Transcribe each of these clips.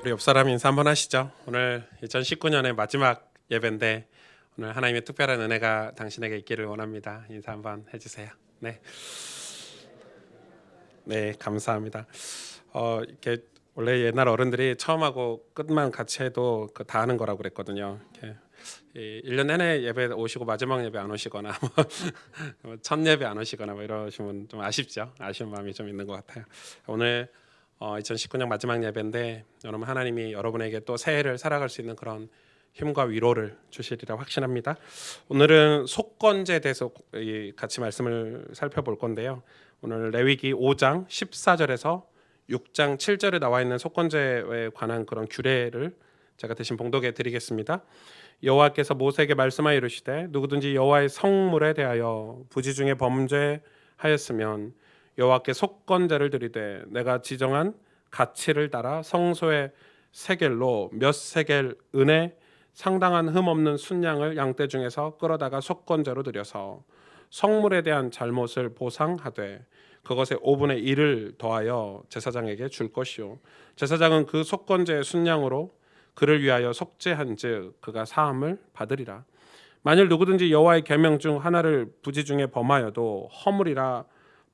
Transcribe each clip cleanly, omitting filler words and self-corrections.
우리 옆 사람 인사 한번 하시죠. 오늘 2019년의 마지막 예배인데 오늘 하나님의 특별한 은혜가 당신에게 있기를 원합니다. 인사 한번 해주세요. 네, 네, 감사합니다. 이렇게 원래 옛날 어른들이 처음하고 끝만 같이 해도 다 하는 거라고 그랬거든요. 이렇게 1년 내내 예배 오시고 마지막 예배 안 오시거나 첫 예배 안 오시거나 이러시면 좀 아쉽죠. 아쉬운 마음이 좀 있는 것 같아요. 오늘 2019년 마지막 예배인데 여러분 하나님이 여러분에게 또 새해를 살아갈 수 있는 그런 힘과 위로를 주시리라 확신합니다. 오늘은 속건제에 대해서 같이 말씀을 살펴볼 건데요. 오늘 레위기 5장 14절에서 6장 7절에 나와 있는 속건제에 관한 그런 규례를 제가 대신 봉독해 드리겠습니다. 여호와께서 모세에게 말씀하여 이르시되 누구든지 여호와의 성물에 대하여 부지 중에 범죄하였으면 여호와께 속건제를 드리되 내가 지정한 가치를 따라 성소의 세겔로 몇 세겔 은에 상당한 흠 없는 순양을 양떼 중에서 끌어다가 속건제로 드려서 성물에 대한 잘못을 보상하되 그것에 5분의 1을 더하여 제사장에게 줄 것이요 제사장은 그 속건제의 순양으로 그를 위하여 속죄한즉 그가 사함을 받으리라. 만일 누구든지 여호와의 계명 중 하나를 부지 중에 범하여도 허물이라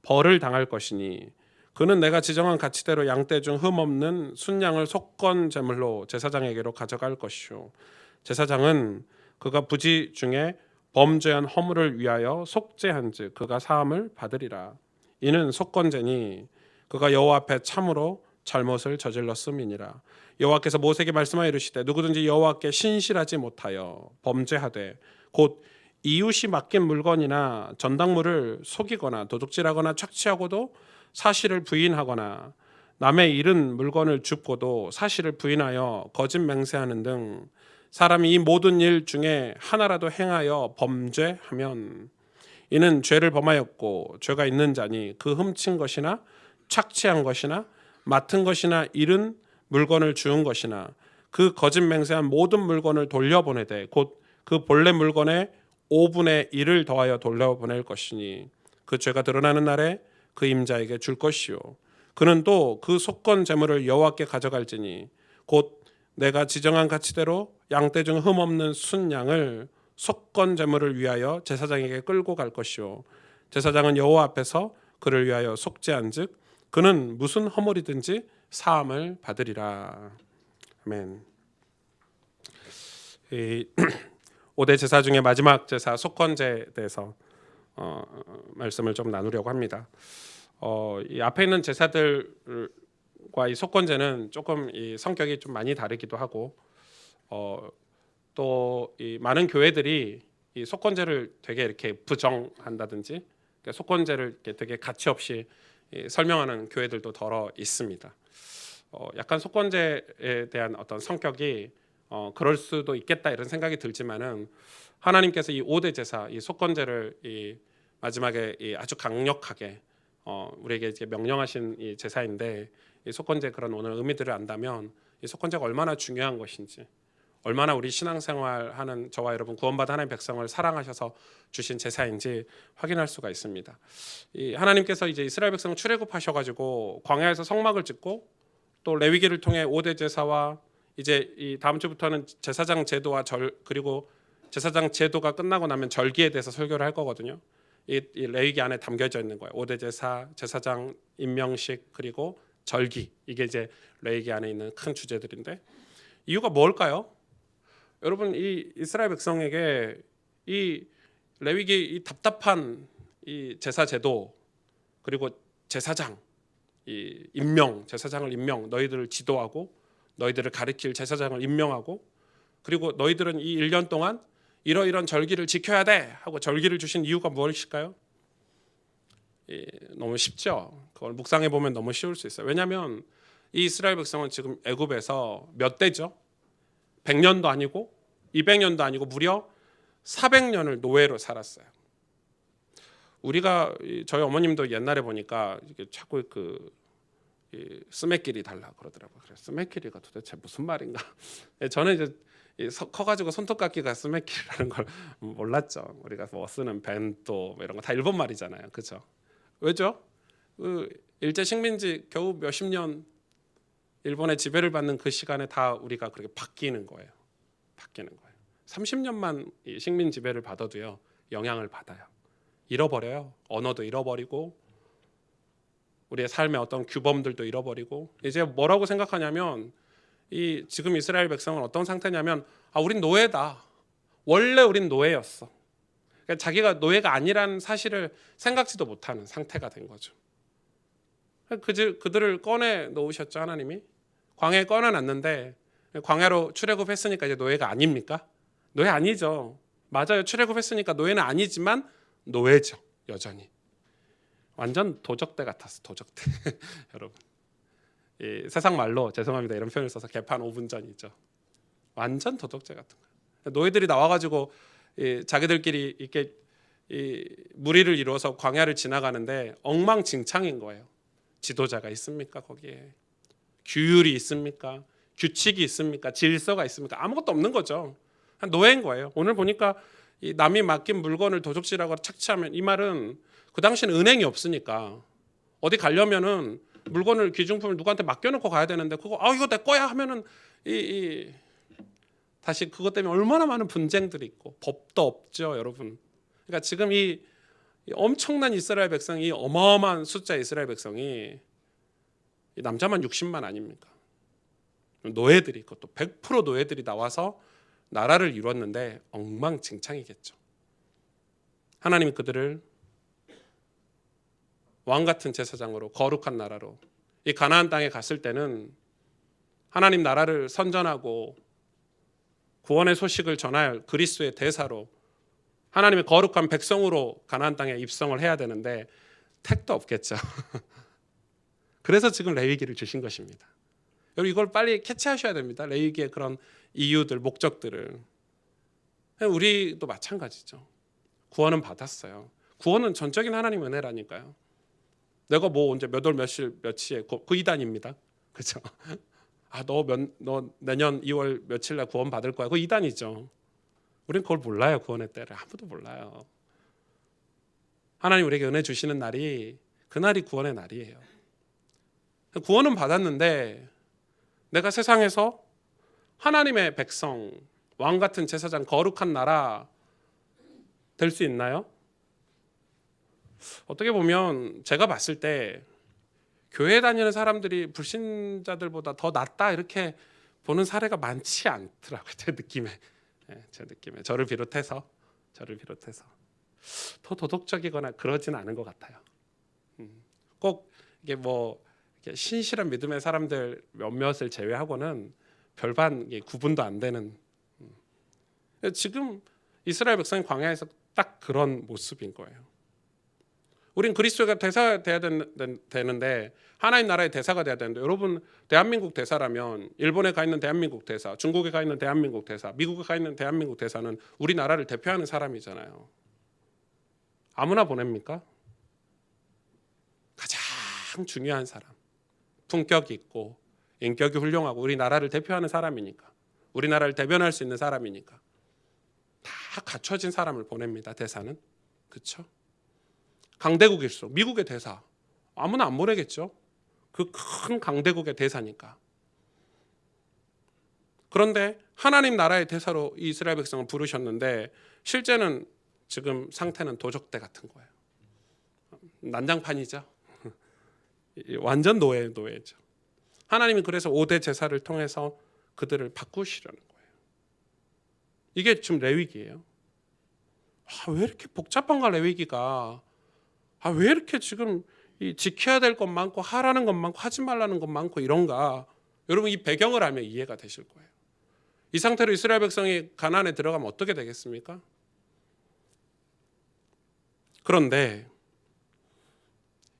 벌을 당할 것이니 그는 내가 지정한 가치대로 양떼 중 흠 없는 순양을 속건 제물로 제사장에게로 가져갈 것이요 제사장은 그가 부지 중에 범죄한 허물을 위하여 속죄한즉 그가 사함을 받으리라. 이는 속건제니 그가 여호와 앞에 참으로 잘못을 저질렀음이니라. 여호와께서 모세에게 말씀하여 이르시되 누구든지 여호와께 신실하지 못하여 범죄하되 곧 이웃이 맡긴 물건이나 전당물을 속이거나 도둑질하거나 착취하고도 사실을 부인하거나 남의 잃은 물건을 줍고도 사실을 부인하여 거짓 맹세하는 등 사람이 이 모든 일 중에 하나라도 행하여 범죄하면 이는 죄를 범하였고 죄가 있는 자니 그 훔친 것이나 착취한 것이나 맡은 것이나 잃은 물건을 주운 것이나 그 거짓 맹세한 모든 물건을 돌려보내되 곧 그 본래 물건의 5분의 1을 더하여 돌려보낼 것이니 그 죄가 드러나는 날에 그 임자에게 줄 것이요 그는 또 그 속건 제물을 여호와께 가져갈지니 곧 내가 지정한 가치대로 양떼 중 흠 없는 순양을 속건 제물을 위하여 제사장에게 끌고 갈 것이요 제사장은 여호와 앞에서 그를 위하여 속죄한즉 그는 무슨 허물이든지 사함을 받으리라. 아멘. 5대 제사 중에 마지막 제사 속건제에 대해서 말씀을 좀 나누려고 합니다. 이 앞에 있는 제사들과 이 속건제는 조금 이 성격이 좀 많이 다르기도 하고 또 이 많은 교회들이 이 속건제를 되게 이렇게 부정한다든지 속건제를 이렇게 되게 가치 없이 설명하는 교회들도 더러 있습니다. 약간 속건제에 대한 어떤 성격이 그럴 수도 있겠다 이런 생각이 들지만은 하나님께서 이 5대 제사 이 속건제를 이 마지막에 이 아주 강력하게 우리에게 이제 명령하신 이 제사인데 이 속건제 그런 오늘 의미들을 안다면 이 속건제가 얼마나 중요한 것인지 얼마나 우리 신앙생활하는 저와 여러분 구원받은 하나님의 백성을 사랑하셔서 주신 제사인지 확인할 수가 있습니다. 이 하나님께서 이제 이스라엘 백성을 출애굽하셔가지고 광야에서 성막을 짓고 또 레위기를 통해 5대 제사와 이제 이 다음 주부터는 제사장 제도와 그리고 제사장 제도가 끝나고 나면 절기에 대해서 설교를 할 거거든요. 이 레위기 안에 담겨져 있는 거예요. 5대 제사, 제사장 임명식 그리고 절기 이게 이제 레위기 안에 있는 큰 주제들인데 이유가 뭘까요? 여러분 이 이스라엘 백성에게 이 레위기 이 답답한 이 제사 제도 그리고 제사장 이 임명 제사장을 임명 너희들을 지도하고 너희들을 가르칠 제사장을 임명하고 그리고 너희들은 이 1년 동안 이러이런 절기를 지켜야 돼 하고 절기를 주신 이유가 무엇일까요? 너무 쉽죠. 그걸 묵상해 보면 너무 쉬울 수 있어요. 왜냐하면 이 이스라엘 백성은 지금 애굽에서 몇 대죠? 100년도 아니고 200년도 아니고 무려 400년을 노예로 살았어요. 우리가 저희 어머님도 옛날에 보니까 이게 자꾸 스매끼리 달라 그러더라고요. 그래서 스매끼리가 도대체 무슨 말인가? 저는 이제 커가지고 손톱깎이가 스매끼리라는 걸 몰랐죠. 우리가 뭐 쓰는 벤또 이런 거 다 일본 말이잖아요, 그렇죠? 왜죠? 일제 식민지 겨우 몇십 년 일본의 지배를 받는 그 시간에 다 우리가 그렇게 바뀌는 거예요. 바뀌는 거예요. 30년만 식민 지배를 받아도요, 영향을 받아요. 잃어버려요. 언어도 잃어버리고 우리의 삶의 어떤 규범들도 잃어버리고, 이제 뭐라고 생각하냐면 이 지금 이스라엘 백성은 어떤 상태냐면, 우린 노예다. 원래 우린 노예였어. 그러니까 자기가 노예가 아니라는 사실을 생각지도 못하는 상태가 된 거죠. 그들을 꺼내 놓으셨죠, 하나님이. 광야에 꺼내놨는데, 광야로 출애굽했으니까 이제 노예가 아닙니까? 노예 아니죠. 맞아요. 출애굽했으니까 노예는 아니지만 노예죠, 여전히. 완전 도적대 같았어, 도적대. 여러분, 이 세상 말로 죄송합니다, 이런 표현을 써서 개판 5분 전이죠. 완전 도적대 같은 거예요. 노예들이 나와가지고 자기들끼리 이렇게 무리를 이루어서 광야를 지나가는데 엉망진창인 거예요. 지도자가 있습니까? 거기에 규율이 있습니까? 규칙이 있습니까? 질서가 있습니까? 아무것도 없는 거죠. 노예인 거예요. 오늘 보니까 이 남이 맡긴 물건을 도적질하고 착취하면, 이 말은 그 당시는 은행이 없으니까 어디 가려면은 물건을, 귀중품을 누구한테 맡겨놓고 가야 되는데, 그거 이거 내 거야 하면은 다시 그것 때문에 얼마나 많은 분쟁들이 있고, 법도 없죠, 여러분. 그러니까 지금 이 엄청난 이스라엘 백성이, 어마어마한 숫자 이스라엘 백성이, 남자만 60만 아닙니까? 노예들이, 그것도 100% 노예들이 나와서 나라를 이뤘는데 엉망진창이겠죠. 하나님이 그들을 왕 같은 제사장으로, 거룩한 나라로, 이 가나안 땅에 갔을 때는 하나님 나라를 선전하고 구원의 소식을 전할 그리스도의 대사로, 하나님의 거룩한 백성으로 가나안 땅에 입성을 해야 되는데 택도 없겠죠. 그래서 지금 레위기를 주신 것입니다. 여러분, 이걸 빨리 캐치하셔야 됩니다. 레위기의 그런 이유들, 목적들을. 우리도 마찬가지죠. 구원은 받았어요. 구원은 전적인 하나님 은혜라니까요. 내가 뭐 언제 몇 월 며칠 며칠에 그 이단입니다. 그렇죠? 너 내년 2월 며칠 날 구원 받을 거야. 그 이단이죠. 우린 그걸 몰라요. 구원의 때를 아무도 몰라요. 하나님 우리에게 은혜 주시는 날이, 그날이 구원의 날이에요. 구원은 받았는데 내가 세상에서 하나님의 백성, 왕 같은 제사장, 거룩한 나라 될 수 있나요? 어떻게 보면 제가 봤을 때 교회 다니는 사람들이 불신자들보다 더 낫다, 이렇게 보는 사례가 많지 않더라고요. 제 느낌에 저를 비롯해서 더 도덕적이거나 그러진 않은 것 같아요. 꼭 이게 이렇게 신실한 믿음의 사람들 몇몇을 제외하고는 별반 구분도 안 되는. 지금 이스라엘 백성이 광야에서 딱 그런 모습인 거예요. 우린 그리스도가 대사가 돼야 되는데, 하나님 나라의 대사가 돼야 되는데, 여러분, 대한민국 대사라면 일본에 가 있는 대한민국 대사, 중국에 가 있는 대한민국 대사, 미국에 가 있는 대한민국 대사는 우리나라를 대표하는 사람이잖아요. 아무나 보냅니까? 가장 중요한 사람, 품격이 있고 인격이 훌륭하고 우리나라를 대표하는 사람이니까, 우리나라를 대변할 수 있는 사람이니까 다 갖춰진 사람을 보냅니다. 대사는. 그렇죠? 강대국일수록, 미국의 대사 아무나 안 보내겠죠. 그 큰 강대국의 대사니까. 그런데 하나님 나라의 대사로 이스라엘 백성을 부르셨는데, 실제는 지금 상태는 도적대 같은 거예요. 난장판이죠. 완전 노예죠. 하나님이 그래서 5대 제사를 통해서 그들을 바꾸시려는 거예요. 이게 지금 레위기예요. 왜 이렇게 복잡한가, 레위기가. 왜 이렇게 지금 지켜야 될 것 많고 하라는 것 많고 하지 말라는 것 많고 이런가. 여러분, 이 배경을 알면 이해가 되실 거예요. 이 상태로 이스라엘 백성이 가나안에 들어가면 어떻게 되겠습니까? 그런데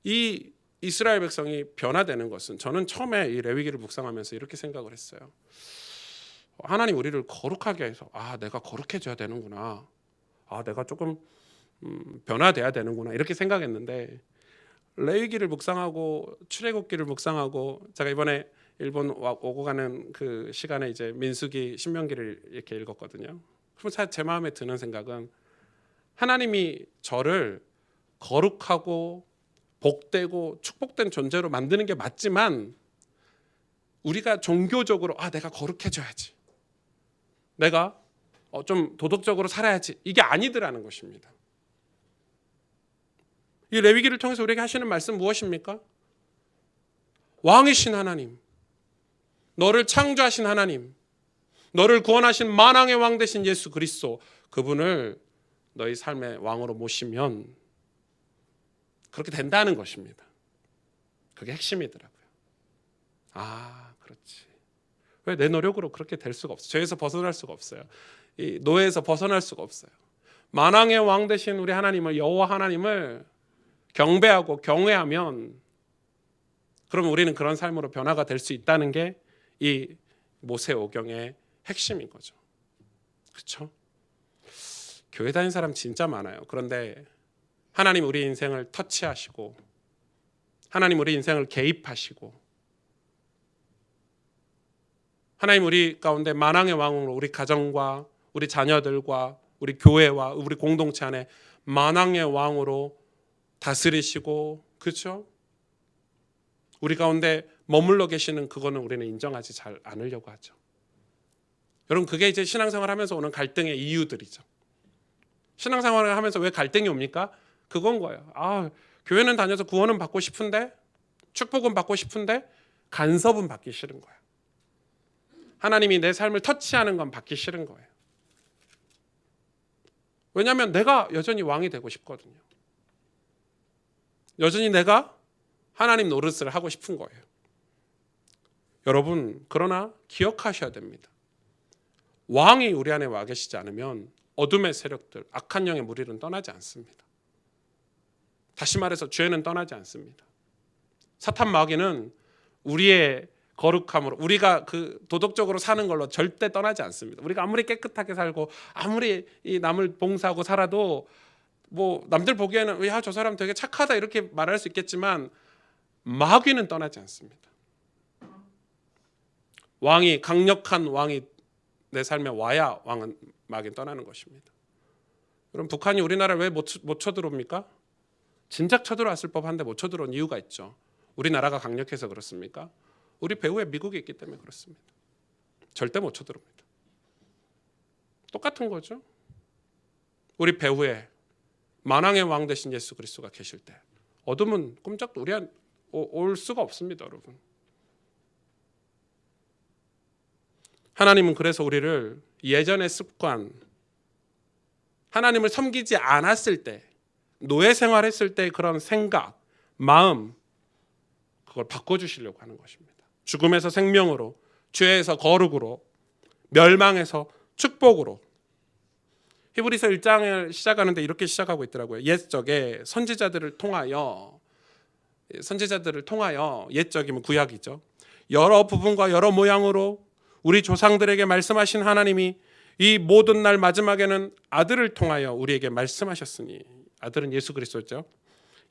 이 이스라엘 백성이 변화되는 것은, 저는 처음에 이 레위기를 묵상하면서 이렇게 생각을 했어요. 하나님 우리를 거룩하게 해서, 내가 거룩해져야 되는구나. 내가 조금 변화돼야 되는구나, 이렇게 생각했는데, 레위기를 묵상하고 출애굽기를 묵상하고, 제가 이번에 일본 오고 가는 그 시간에 이제 민수기, 신명기를 이렇게 읽었거든요. 그럼 제 마음에 드는 생각은, 하나님이 저를 거룩하고 복되고 축복된 존재로 만드는 게 맞지만, 우리가 종교적으로 내가 거룩해져야지, 내가 좀 도덕적으로 살아야지, 이게 아니더라는 것입니다. 이 레위기를 통해서 우리에게 하시는 말씀 무엇입니까? 왕이신 하나님, 너를 창조하신 하나님, 너를 구원하신 만왕의 왕 되신 예수 그리스도, 그분을 너희 삶의 왕으로 모시면 그렇게 된다는 것입니다. 그게 핵심이더라고요. 그렇지. 왜 내 노력으로 그렇게 될 수가 없어요. 죄에서 벗어날 수가 없어요. 이 노예에서 벗어날 수가 없어요. 만왕의 왕 되신 우리 하나님을, 여호와 하나님을 경배하고 경외하면, 그러면 우리는 그런 삶으로 변화가 될 수 있다는 게 이 모세오경의 핵심인 거죠. 그렇죠? 교회 다니는 사람 진짜 많아요. 그런데 하나님 우리 인생을 터치하시고, 하나님 우리 인생을 개입하시고, 하나님 우리 가운데 만왕의 왕으로 우리 가정과 우리 자녀들과 우리 교회와 우리 공동체 안에 만왕의 왕으로 다스리시고, 그렇죠? 우리 가운데 머물러 계시는 그거는 우리는 인정하지 잘 않으려고 하죠. 여러분, 그게 이제 신앙생활 하면서 오는 갈등의 이유들이죠. 신앙생활을 하면서 왜 갈등이 옵니까? 그건 거예요. 교회는 다녀서 구원은 받고 싶은데, 축복은 받고 싶은데, 간섭은 받기 싫은 거예요. 하나님이 내 삶을 터치하는 건 받기 싫은 거예요. 왜냐하면 내가 여전히 왕이 되고 싶거든요. 여전히 내가 하나님 노릇을 하고 싶은 거예요. 여러분, 그러나 기억하셔야 됩니다. 왕이 우리 안에 와 계시지 않으면 어둠의 세력들, 악한 영의 무리는 떠나지 않습니다. 다시 말해서 죄는 떠나지 않습니다. 사탄 마귀는 우리의 거룩함으로, 우리가 그 도덕적으로 사는 걸로 절대 떠나지 않습니다. 우리가 아무리 깨끗하게 살고 아무리 이 남을 봉사하고 살아도 뭐 남들 보기에는 야, 저 사람 되게 착하다 이렇게 말할 수 있겠지만 마귀는 떠나지 않습니다. 왕이, 강력한 왕이 내 삶에 와야 마귀는 떠나는 것입니다. 그럼 북한이 우리나라를 왜 못 쳐들어옵니까? 진작 쳐들어왔을 법한데 못 쳐들어온 이유가 있죠. 우리나라가 강력해서 그렇습니까? 우리 배후에 미국이 있기 때문에 그렇습니다. 절대 못 쳐들어옵니다. 똑같은 거죠. 우리 배후에 만왕의 왕 되신 예수 그리스도가 계실 때 어둠은 꼼짝도 우리한 올 수가 없습니다, 여러분. 하나님은 그래서 우리를 예전의 습관, 하나님을 섬기지 않았을 때, 노예 생활했을 때 그런 생각, 마음, 그걸 바꿔주시려고 하는 것입니다. 죽음에서 생명으로, 죄에서 거룩으로, 멸망에서 축복으로. 히브리서 1장을 시작하는데 이렇게 시작하고 있더라고요. 옛적에 선지자들을 통하여, 옛적이면 구약이죠, 여러 부분과 여러 모양으로 우리 조상들에게 말씀하신 하나님이 이 모든 날 마지막에는 아들을 통하여 우리에게 말씀하셨으니, 아들은 예수 그리스도죠.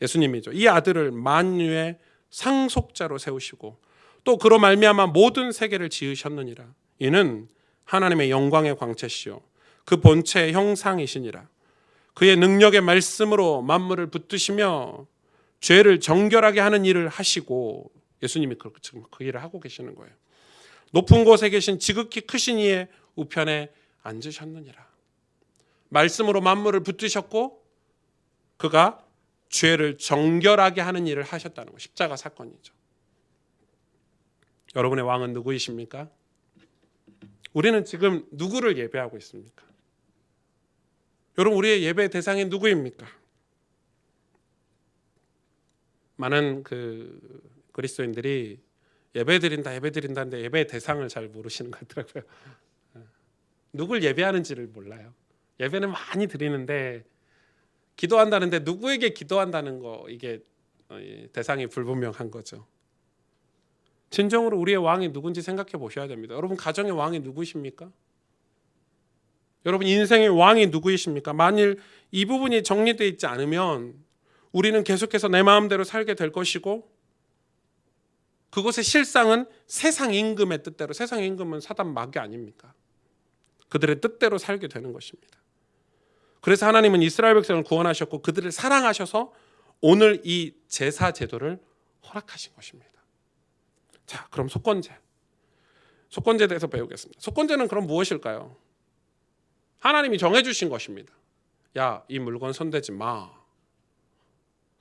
예수님이죠. 이 아들을 만유의 상속자로 세우시고 또 그로 말미암아 모든 세계를 지으셨느니라. 이는 하나님의 영광의 광채시요 그 본체의 형상이시니라. 그의 능력의 말씀으로 만물을 붙드시며 죄를 정결하게 하는 일을 하시고, 예수님이 지금 그 일을 하고 계시는 거예요. 높은 곳에 계신 지극히 크신 이의 우편에 앉으셨느니라. 말씀으로 만물을 붙드셨고 그가 죄를 정결하게 하는 일을 하셨다는 거, 십자가 사건이죠. 여러분의 왕은 누구이십니까? 우리는 지금 누구를 예배하고 있습니까? 여러분, 우리의 예배 대상이 누구입니까? 많은 그리스도인들이 예배드린다는데 예배의 대상을 잘 모르시는 것 같더라고요. 누굴 예배하는지를 몰라요. 예배는 많이 드리는데, 기도한다는데 누구에게 기도한다는 거, 이게 대상이 불분명한 거죠. 진정으로 우리의 왕이 누군지 생각해 보셔야 됩니다. 여러분, 가정의 왕이 누구십니까? 여러분, 인생의 왕이 누구이십니까? 만일 이 부분이 정리되어 있지 않으면 우리는 계속해서 내 마음대로 살게 될 것이고, 그것의 실상은 세상 임금의 뜻대로, 세상 임금은 사단 마귀 아닙니까? 그들의 뜻대로 살게 되는 것입니다. 그래서 하나님은 이스라엘 백성을 구원하셨고 그들을 사랑하셔서 오늘 이 제사 제도를 허락하신 것입니다. 자, 그럼 속건제. 속건제에 대해서 배우겠습니다. 속건제는 그럼 무엇일까요? 하나님이 정해주신 것입니다. 야, 이 물건 손대지 마.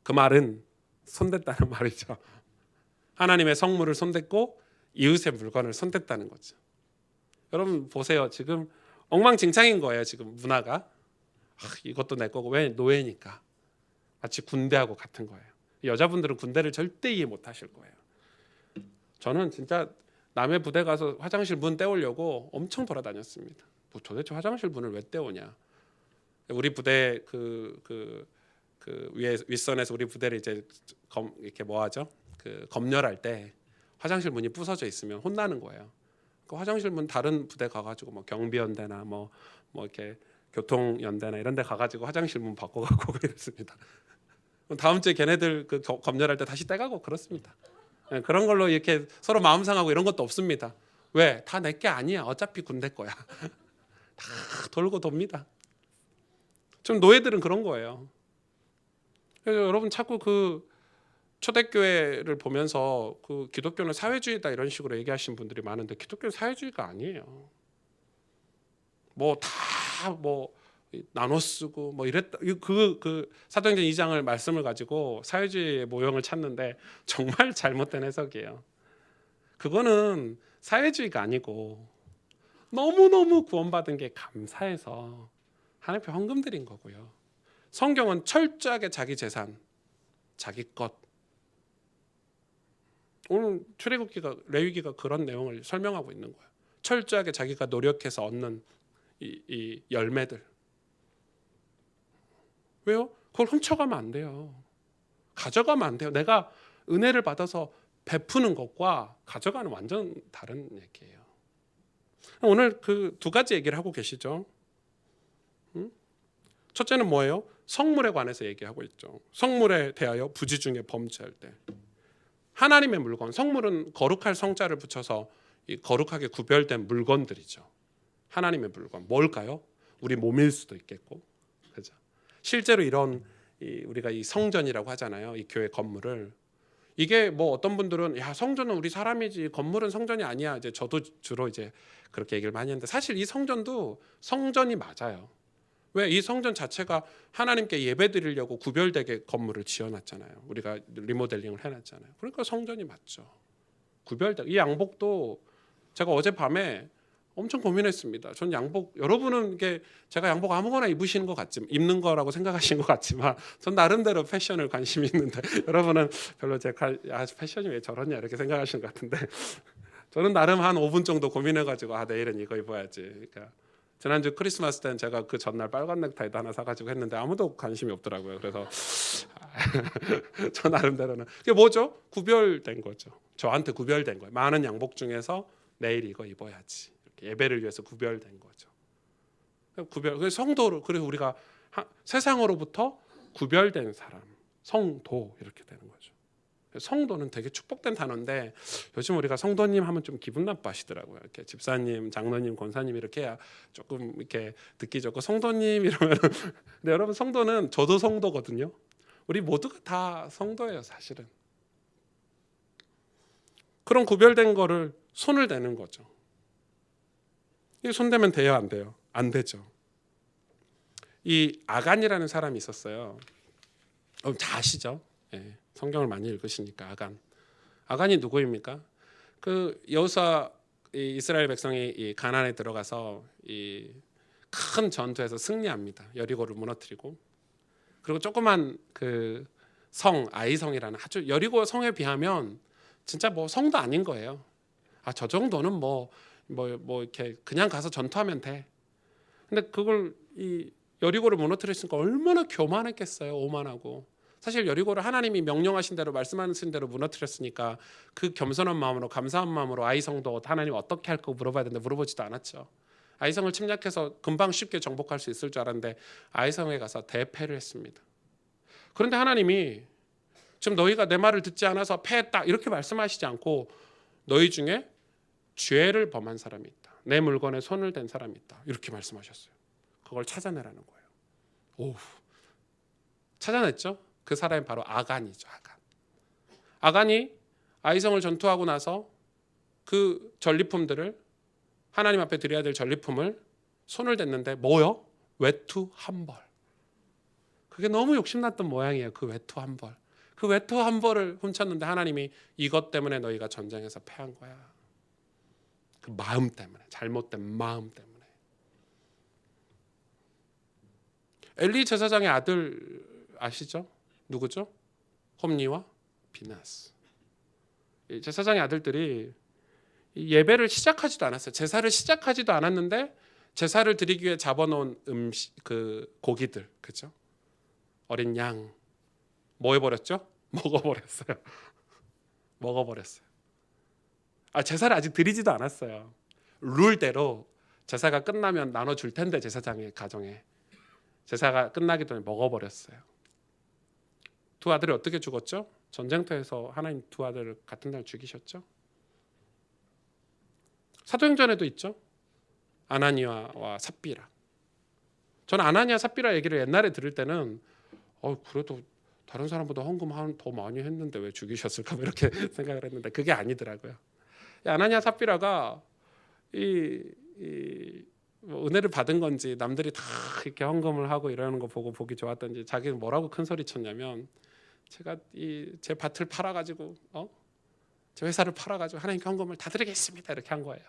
그 말은 손댔다는 말이죠. 하나님의 성물을 손댔고 이웃의 물건을 손댔다는 거죠. 여러분 보세요. 지금 엉망진창인 거예요. 지금 문화가. 이것도 내 거고, 왜? 노예니까. 마치 군대하고 같은 거예요. 여자분들은 군대를 절대 이해 못 하실 거예요. 저는 진짜 남의 부대 가서 화장실 문 떼우려고 엄청 돌아다녔습니다. 뭐 도대체 화장실 문을 왜 떼우냐. 우리 부대 그 위에 윗선에서 우리 부대를 이제 이렇게 뭐 하죠? 그 검열할 때 화장실 문이 부서져 있으면 혼나는 거예요. 그 화장실 문 다른 부대 가가지고 뭐 경비연대나 뭐 이렇게 교통연대나 이런 데 가가지고 화장실 문 바꿔가고 그랬습니다. 다음 주에 걔네들 그 검열할 때 다시 떼가고 그렇습니다. 그런 걸로 이렇게 서로 마음 상하고 이런 것도 없습니다. 왜? 다 내 게 아니야. 어차피 군대 거야. 다 돌고 돕니다. 좀 노예들은 그런 거예요. 그래서 여러분 자꾸 그 초대교회를 보면서 그 기독교는 사회주의다 이런 식으로 얘기하시는 분들이 많은데 기독교는 사회주의가 아니에요. 뭐 다 뭐 나눠 쓰고 뭐 이랬다. 그 사도행전 2장을 말씀을 가지고 사회주의의 모형을 찾는데 정말 잘못된 해석이에요. 그거는 사회주의가 아니고 너무너무 구원받은 게 감사해서 하나님 앞에 헌금 드린 거고요. 성경은 철저하게 자기 재산, 자기 것. 오늘 출애굽기가 레위기가 그런 내용을 설명하고 있는 거예요. 철저하게 자기가 노력해서 얻는 이 열매들. 왜요? 그걸 훔쳐가면 안 돼요. 가져가면 안 돼요. 내가 은혜를 받아서 베푸는 것과 가져가는 완전 다른 얘기예요. 오늘 그 두 가지 얘기를 하고 계시죠. 첫째는 뭐예요? 성물에 관해서 얘기하고 있죠. 성물에 대하여 부지 중에 범죄할 때 하나님의 물건, 성물은 거룩할 성자를 붙여서 이 거룩하게 구별된 물건들이죠. 하나님의 물건 뭘까요? 우리 몸일 수도 있겠고, 그죠? 실제로 이런 우리가 이 성전이라고 하잖아요. 이 교회 건물을 이게 뭐 어떤 분들은 야 성전은 우리 사람이지 건물은 성전이 아니야. 이제 저도 주로 이제 그렇게 얘기를 많이 했는데 사실 이 성전도 성전이 맞아요. 왜? 이 성전 자체가 하나님께 예배드리려고 구별되게 건물을 지어놨잖아요. 우리가 리모델링을 해놨잖아요. 그러니까 성전이 맞죠. 구별되. 이 양복도 제가 어젯밤에 엄청 고민했습니다. 전 양복 여러분은 이게 제가 양복 아무거나 입으시는 것 같지만 입는 거라고 생각하시는 것 같지만 전 나름대로 패션을 관심이 있는데 여러분은 별로 제가 패션이 왜 저러냐 이렇게 생각하시는 것 같은데 저는 나름 한 5분 정도 고민해가지고 내일은 이거 입어야지. 그러니까 지난주 크리스마스 때는 제가 그 전날 빨간 넥타이도 하나 사가지고 했는데 아무도 관심이 없더라고요. 그래서 저 나름대로는 그게 뭐죠? 구별된 거죠. 저한테 구별된 거예요. 많은 양복 중에서 내일 이거 입어야지. 이렇게 예배를 위해서 구별된 거죠. 그래서 성도로 그래서 우리가 세상으로부터 구별된 사람, 성도 이렇게 되는 거죠. 성도는 되게 축복된 단어인데 요즘 우리가 성도님 하면 좀 기분 나빠하시더라고요. 이렇게 집사님, 장로님, 권사님 이렇게 해야 조금 이렇게 듣기 좋고 성도님 이러면 근데 여러분 성도는 저도 성도거든요. 우리 모두가 다 성도예요, 사실은. 그런 구별된 거를 손을 대는 거죠. 이 손대면 돼요, 안 돼요? 안 되죠. 이 아간이라는 사람이 있었어요. 다 아시죠? 예, 성경을 많이 읽으시니까 아간이 누구입니까? 그 여호수아 이스라엘 백성이 이 가나안에 들어가서 이 큰 전투에서 승리합니다. 여리고를 무너뜨리고 그리고 조그만 그 성 아이성이라는 아주 여리고 성에 비하면 진짜 뭐 성도 아닌 거예요. 저 정도는 뭐 이렇게 그냥 가서 전투하면 돼. 근데 그걸 이 여리고를 무너뜨렸으니까 얼마나 교만했겠어요. 오만하고. 사실 여리고를 하나님이 명령하신 대로 말씀하신 대로 무너뜨렸으니까 그 겸손한 마음으로 감사한 마음으로 아이성도 하나님 어떻게 할까 물어봐야 되는데 물어보지도 않았죠. 아이성을 침략해서 금방 쉽게 정복할 수 있을 줄 알았는데 아이성에 가서 대패를 했습니다. 그런데 하나님이 지금 너희가 내 말을 듣지 않아서 패했다 이렇게 말씀하시지 않고 너희 중에 죄를 범한 사람이 있다. 내 물건에 손을 댄 사람이 있다. 이렇게 말씀하셨어요. 그걸 찾아내라는 거예요. 오, 찾아냈죠? 그 사람이 바로 아간이죠. 아간이 아이성을 전투하고 나서 그 전리품들을 하나님 앞에 드려야 될 전리품을 손을 댔는데 뭐요? 외투 한 벌. 그게 너무 욕심났던 모양이에요. 그 외투 한 벌. 그 외투 한 벌을 훔쳤는데 하나님이 이것 때문에 너희가 전쟁에서 패한 거야. 그 마음 때문에, 잘못된 마음 때문에. 엘리 제사장의 아들 아시죠? 누구죠? 홈니와 비나스. 이 제사장의 아들들이 예배를 시작하지도 않았어요. 제사를 시작하지도 않았는데 제사를 드리기 위해 잡아놓은 그 고기들, 그죠? 어린 양 뭐 해버렸죠? 먹어버렸어요. 먹어버렸어요. 제사를 아직 드리지도 않았어요. 룰대로 제사가 끝나면 나눠줄 텐데 제사장의 가정에 제사가 끝나기 전에 먹어버렸어요. 두 아들이 어떻게 죽었죠? 전쟁터에서 하나님 두 아들을 같은 날 죽이셨죠. 사도행전에도 있죠. 아나니아와 삽비라. 저는 아나니아 삽비라 얘기를 옛날에 들을 때는 그래도 다른 사람보다 헌금 더 많이 했는데 왜 죽이셨을까 이렇게 생각을 했는데 그게 아니더라고요. 아나니아 삽비라가 뭐 은혜를 받은 건지 남들이 다 이렇게 헌금을 하고 이러는 거 보고 보기 좋았던지 자기는 뭐라고 큰 소리 쳤냐면 제가 제 밭을 팔아가지고 제 회사를 팔아가지고 하나님께 헌금을 다 드리겠습니다 이렇게 한 거예요.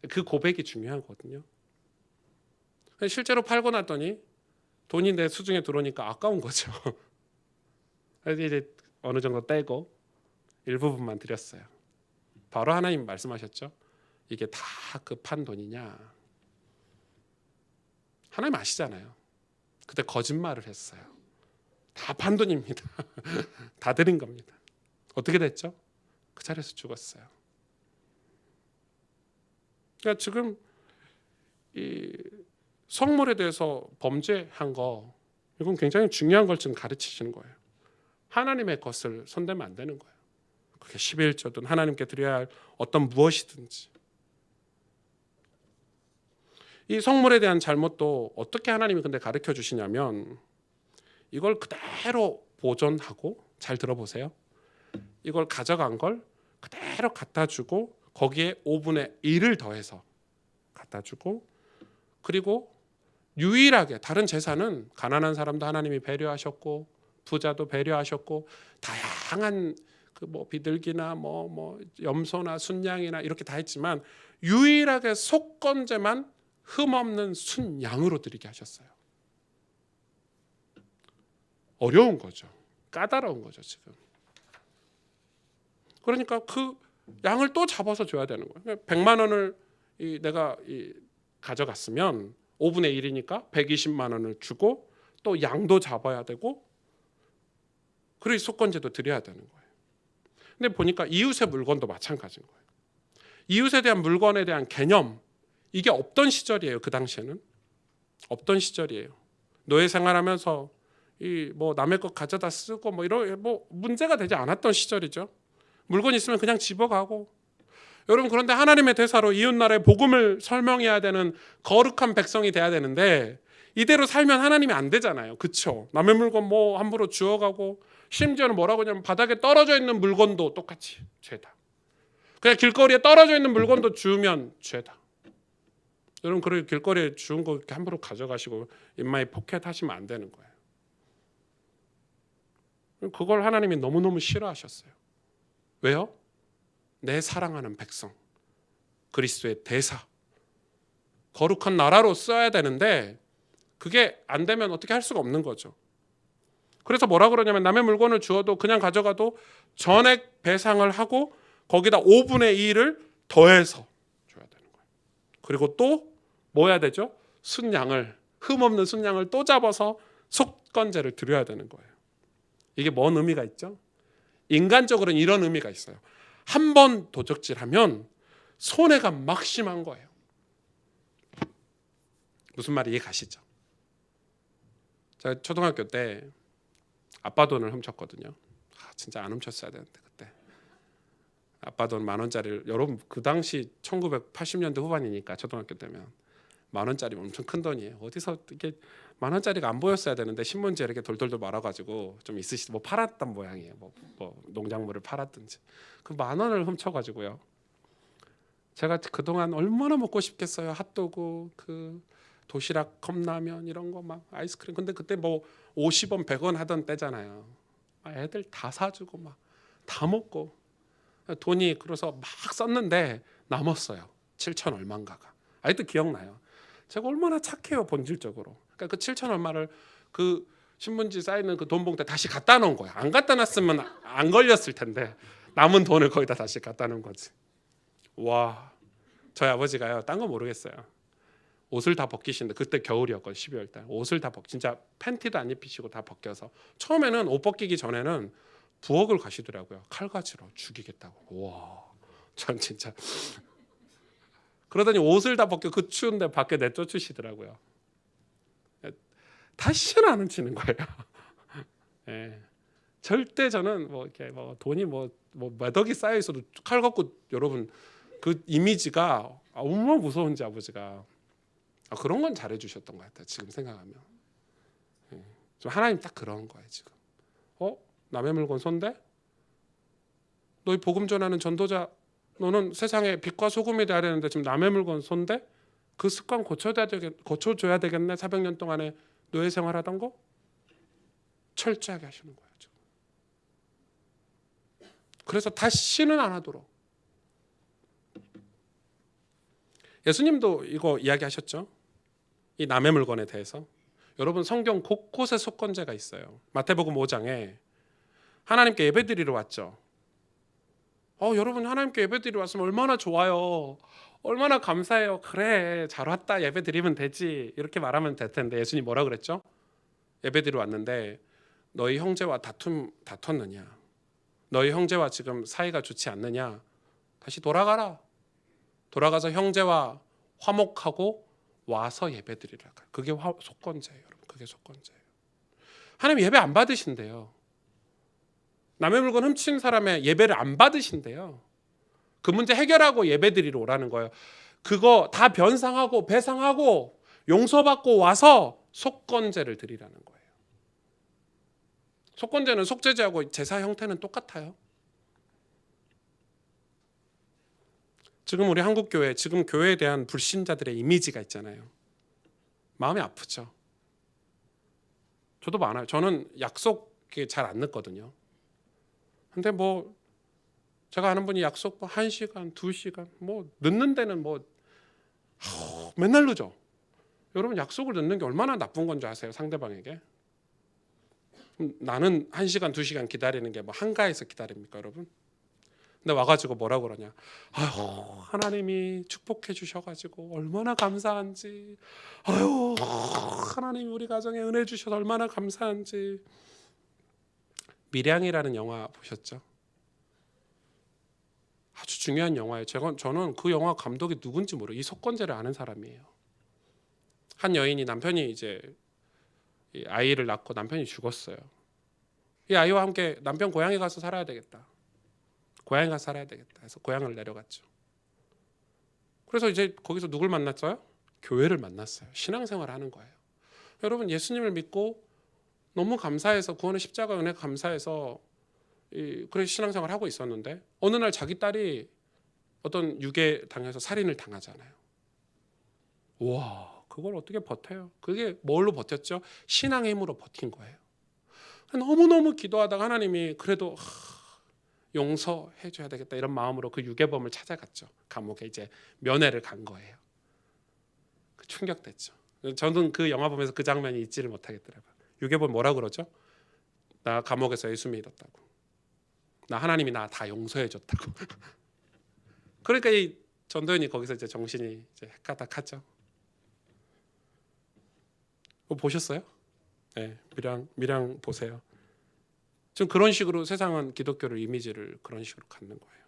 그 고백이 중요하거든요. 실제로 팔고 났더니 돈이 내 수중에 들어오니까 아까운 거죠. 그래서 이제 어느 정도 떼고 일부분만 드렸어요. 바로 하나님 말씀하셨죠. 이게 다 그 판 돈이냐. 하나님 아시잖아요. 그때 거짓말을 했어요. 다 판 돈입니다. 다 드린 겁니다. 어떻게 됐죠? 그 자리에서 죽었어요. 그러니까 지금 이 성물에 대해서 범죄한 거 이건 굉장히 중요한 걸 지금 가르치시는 거예요. 하나님의 것을 손대면 안 되는 거예요. 그게 11조든 하나님께 드려야 할 어떤 무엇이든지. 이 성물에 대한 잘못도 어떻게 하나님이 근데 가르쳐 주시냐면 이걸 그대로 보존하고 잘 들어보세요. 이걸 가져간 걸 그대로 갖다 주고 거기에 5분의 1을 더해서 갖다 주고 그리고 유일하게 다른 제사는 가난한 사람도 하나님이 배려하셨고 부자도 배려하셨고 다양한 그 뭐 비둘기나 뭐 염소나 순양이나 이렇게 다 했지만 유일하게 속건제만 흠없는 순양으로 드리게 하셨어요. 어려운 거죠. 까다로운 거죠, 지금. 그러니까 그 양을 또 잡아서 줘야 되는 거예요. 100만 원을 내가 가져갔으면 5분의 1이니까 120만 원을 주고 또 양도 잡아야 되고 그리고 속건제도 드려야 되는 거예요. 근데 보니까 이웃의 물건도 마찬가지인 거예요. 이웃에 대한 물건에 대한 개념 이게 없던 시절이에요. 그 당시에는 없던 시절이에요. 노예 생활하면서 뭐 남의 것 가져다 쓰고 뭐 이런 뭐 문제가 되지 않았던 시절이죠. 물건 있으면 그냥 집어가고. 여러분 그런데 하나님의 대사로 이웃나라의 복음을 설명해야 되는 거룩한 백성이 돼야 되는데 이대로 살면 하나님이 안 되잖아요. 그렇죠? 남의 물건 뭐 함부로 주워가고 심지어는 뭐라고 하냐면 바닥에 떨어져 있는 물건도 똑같이 죄다. 그냥 길거리에 떨어져 있는 물건도 주우면 죄다. 여러분 그렇게 길거리에 주운 거 이렇게 함부로 가져가시고 인마이 포켓 하시면 안 되는 거예요. 그걸 하나님이 너무너무 싫어하셨어요. 왜요? 내 사랑하는 백성, 그리스도의 대사, 거룩한 나라로 써야 되는데 그게 안 되면 어떻게 할 수가 없는 거죠. 그래서 뭐라 그러냐면 남의 물건을 주어도 그냥 가져가도 전액 배상을 하고 거기다 5분의 1을 더해서 줘야 되는 거예요. 그리고 또 뭐 해야 되죠? 순양을 흠없는 순양을 또 잡아서 속건제를 드려야 되는 거예요. 이게 뭔 의미가 있죠? 인간적으로는 이런 의미가 있어요. 한 번 도적질하면 손해가 막 심한 거예요. 무슨 말이 이해 가시죠? 제가 초등학교 때 아빠 돈을 훔쳤거든요. 진짜 안 훔쳤어야 되는데 그때 아빠 돈 10,000원짜리를 여러분 그 당시 1980년대 후반이니까 초등학교 때면 10,000원짜리면 엄청 큰 돈이에요. 어디서 이게 10,000원짜리가 안 보였어야 되는데 신문지에 이렇게 돌돌돌 말아가지고 좀 있으시죠. 뭐 팔았던 모양이에요. 뭐 농작물을 팔았든지 그 10,000원을 훔쳐가지고요. 제가 그동안 얼마나 먹고 싶겠어요. 핫도그, 그 도시락, 컵라면 이런 거 막 아이스크림. 근데 그때 뭐 50원, 100원 하던 때잖아요. 애들 다 사주고 막 다 먹고 돈이 그래서 막 썼는데 남았어요. 7천 얼마인가가. 아직도 기억나요. 제가 얼마나 착해요 본질적으로. 그러니까 그 7천 얼마를 그 신문지 쌓이는 그 돈 봉투에 다시 갖다 놓은 거야. 안 갖다 놨으면 안 걸렸을 텐데 남은 돈을 거기다 다시 갖다 놓은 거지. 와, 저희 아버지가요. 딴 거 모르겠어요. 옷을 다 벗기시는데 그때 겨울이었거든요. 12월 달. 옷을 다 진짜 팬티도 안 입히시고 다 벗겨서 처음에는 옷 벗기기 전에는 부엌을 가시더라고요. 칼가지로 죽이겠다고. 와, 전 진짜 그러더니 옷을 다 벗겨 그 추운데 밖에 내쫓으시더라고요. 다시는 안 훔치는 거예요. 예. 절대 저는 뭐 이렇게 뭐 돈이 뭐 몇 억이 쌓여 있어도 칼 갖고 여러분 그 이미지가 얼마나 무서운지 아버지가 그런 건 잘해 주셨던 것 같아요. 지금 생각하면 좀 하나님 딱 그런 거예요. 지금 남의 물건 손대? 너희 복음 전하는 전도자 너는 세상에 빛과 소금이 돼야 되는데 지금 남의 물건 손대? 그 습관 고쳐줘야 되겠네. 400년 동안에 노예 생활하던 거 철저하게 하시는 거예요. 그래서 다시는 안 하도록. 예수님도 이거 이야기하셨죠. 이 남의 물건에 대해서. 여러분 성경 곳곳에 속건제가 있어요. 마태복음 5장에 하나님께 예배드리러 왔죠. 여러분 하나님께 예배드리러 왔으면 얼마나 좋아요. 얼마나 감사해요. 그래 잘 왔다 예배드리면 되지. 이렇게 말하면 될 텐데 예수님 뭐라 그랬죠? 예배드리러 왔는데 너희 형제와 다퉜느냐? 너희 형제와 지금 사이가 좋지 않느냐? 다시 돌아가라. 돌아가서 형제와 화목하고 와서 예배드리라. 그게 속건제예요. 여러분. 그게 속건제예요. 하나님 예배 안 받으신대요. 남의 물건 훔친 사람의 예배를 안 받으신대요. 그 문제 해결하고 예배드리러 오라는 거예요. 그거 다 변상하고 배상하고 용서받고 와서 속건제를 드리라는 거예요. 속건제는 속죄제하고 제사 형태는 똑같아요. 지금 우리 한국 교회, 지금 교회에 대한 불신자들의 이미지가 있잖아요. 마음이 아프죠. 저도 많아요. 저는 약속에 잘 안 늦거든요. 근데 뭐 제가 아는 분이 약속 1시간, 2시간 뭐 늦는 데는 맨날 늦어. 여러분 약속을 늦는 게 얼마나 나쁜 건지 아세요? 상대방에게. 나는 1시간, 2시간 기다리는 게 뭐 한가해서 기다립니까, 여러분? 근데 와가지고 뭐라고 그러냐? 아유, 하나님이 축복해 주셔가지고 얼마나 감사한지. 아유, 하나님이 우리 가정에 은혜 주셔서 얼마나 감사한지. 밀양이라는 영화 보셨죠? 아주 중요한 영화예요. 저는 그 영화 감독이 누군지 모르고 이 속건제를 아는 사람이에요. 한 여인이 남편이 이제 아이를 낳고 남편이 죽었어요. 이 아이와 함께 남편 고향에 가서 살아야 되겠다. 고향에 가서 살아야 되겠다 해서 고향을 내려갔죠. 그래서 이제 거기서 누굴 만났어요? 교회를 만났어요. 신앙생활을 하는 거예요. 여러분 예수님을 믿고 너무 감사해서 구원의 십자가 은혜 감사해서 그래 신앙생활을 하고 있었는데 어느 날 자기 딸이 어떤 유괴 당해서 살인을 당하잖아요. 와, 그걸 어떻게 버텨요? 그게 뭘로 버텼죠? 신앙의 힘으로 버틴 거예요. 너무너무 기도하다가 하나님이 그래도 용서해 줘야 되겠다 이런 마음으로 그 유괴범을 찾아갔죠. 감옥에 이제 면회를 간 거예요. 충격됐죠. 저는 그 영화 보면서 그 장면이 잊지를 못하겠더라고요. 유괴범 뭐라 그러죠? 나 감옥에서 예수 믿었다고. 나 하나님이 나 다 용서해 줬다고. 그러니까 이 전도연이 거기서 이제 정신이 이제 헷가닥하죠. 보셨어요? 네, 밀양 보세요. 지금 그런 식으로 세상은 기독교를 이미지를 그런 식으로 갖는 거예요.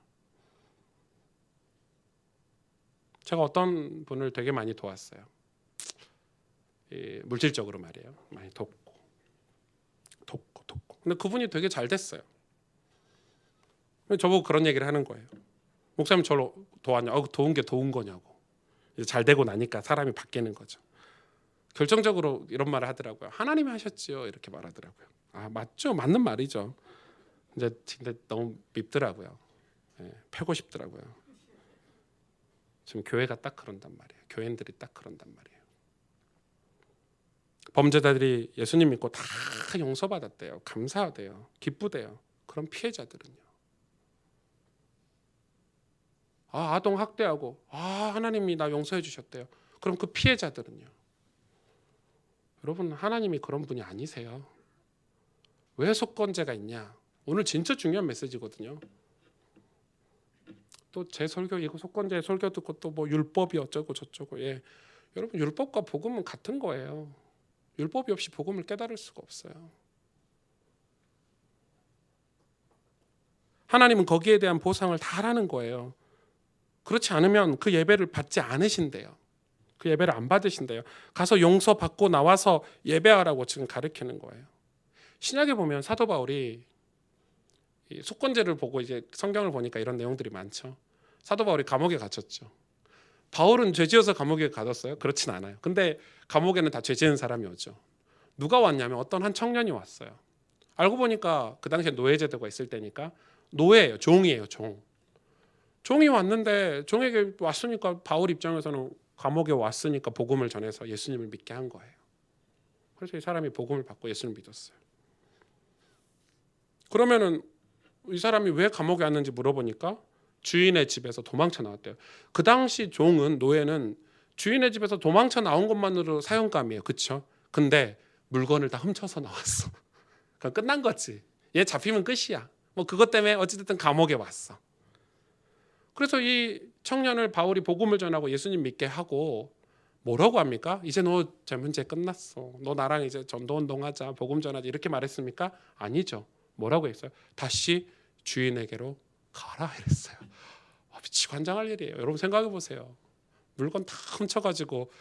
제가 어떤 분을 되게 많이 도왔어요. 물질적으로 말이에요. 많이 돕고. 근데 그분이 되게 잘 됐어요. 저보고 그런 얘기를 하는 거예요. 목사님 저를 도왔냐? 도운 게 도운 거냐고. 이제 잘 되고 나니까 사람이 바뀌는 거죠. 결정적으로 이런 말을 하더라고요. 하나님이 하셨지요. 이렇게 말하더라고요. 아, 맞죠. 맞는 말이죠. 이제 근데 너무 밉더라고요. 예, 패고 싶더라고요. 지금 교회가 딱 그런단 말이에요. 교인들이 딱 그런단 말이에요. 범죄자들이 예수님 믿고 다 용서받았대요. 감사하대요. 기쁘대요. 그럼 피해자들은요. 아동 학대하고 하나님이 나 용서해 주셨대요. 그럼 그 피해자들은요. 여러분, 하나님이 그런 분이 아니세요. 왜 속건제가 있냐? 오늘 진짜 중요한 메시지거든요. 또 제 설교 이거 속건제 설교 듣고 또 뭐 율법이 어쩌고 저쩌고. 예. 여러분, 율법과 복음은 같은 거예요. 율법이 없이 복음을 깨달을 수가 없어요. 하나님은 거기에 대한 보상을 다 하라는 거예요. 그렇지 않으면 그 예배를 받지 않으신대요. 그 예배를 안 받으신대요. 가서 용서받고 나와서 예배하라고 지금 가르치는 거예요. 신약에 보면 사도 바울이 이 속건제를 보고 이제 성경을 보니까 이런 내용들이 많죠. 사도 바울이 감옥에 갇혔죠. 바울은 죄지어서 감옥에 가뒀어요? 그렇진 않아요. 근데 감옥에는 다 죄지은 사람이 오죠. 누가 왔냐면 어떤 한 청년이 왔어요. 알고 보니까 그 당시에 노예제도가 있을 때니까 노예예요. 종이에요. 종이 왔는데 종에게 왔으니까 바울 입장에서는 감옥에 왔으니까 복음을 전해서 예수님을 믿게 한 거예요. 그래서 이 사람이 복음을 받고 예수를 믿었어요. 그러면은 이 사람이 왜 감옥에 왔는지 물어보니까 주인의 집에서 도망쳐 나왔대요. 그 당시 종은 노예는 주인의 집에서 도망쳐 나온 것만으로 사형감이에요. 그렇죠? 근데 물건을 다 훔쳐서 나왔어. 그럼 끝난 거지. 얘 잡히면 끝이야. 뭐 그것 때문에 어찌됐든 감옥에 왔어. 그래서 이 청년을 바울이 복음을 전하고 예수님 믿게 하고 뭐라고 합니까? 이제 너 제 문제 끝났어. 너 나랑 이제 전도운동하자. 복음 전하자. 이렇게 말했습니까? 아니죠. 뭐라고 했어요? 다시 주인에게로 가라 이랬어요. 미치고 환장할 일이에요. 여러분 생각해 보세요. 물건 다 훔쳐가지고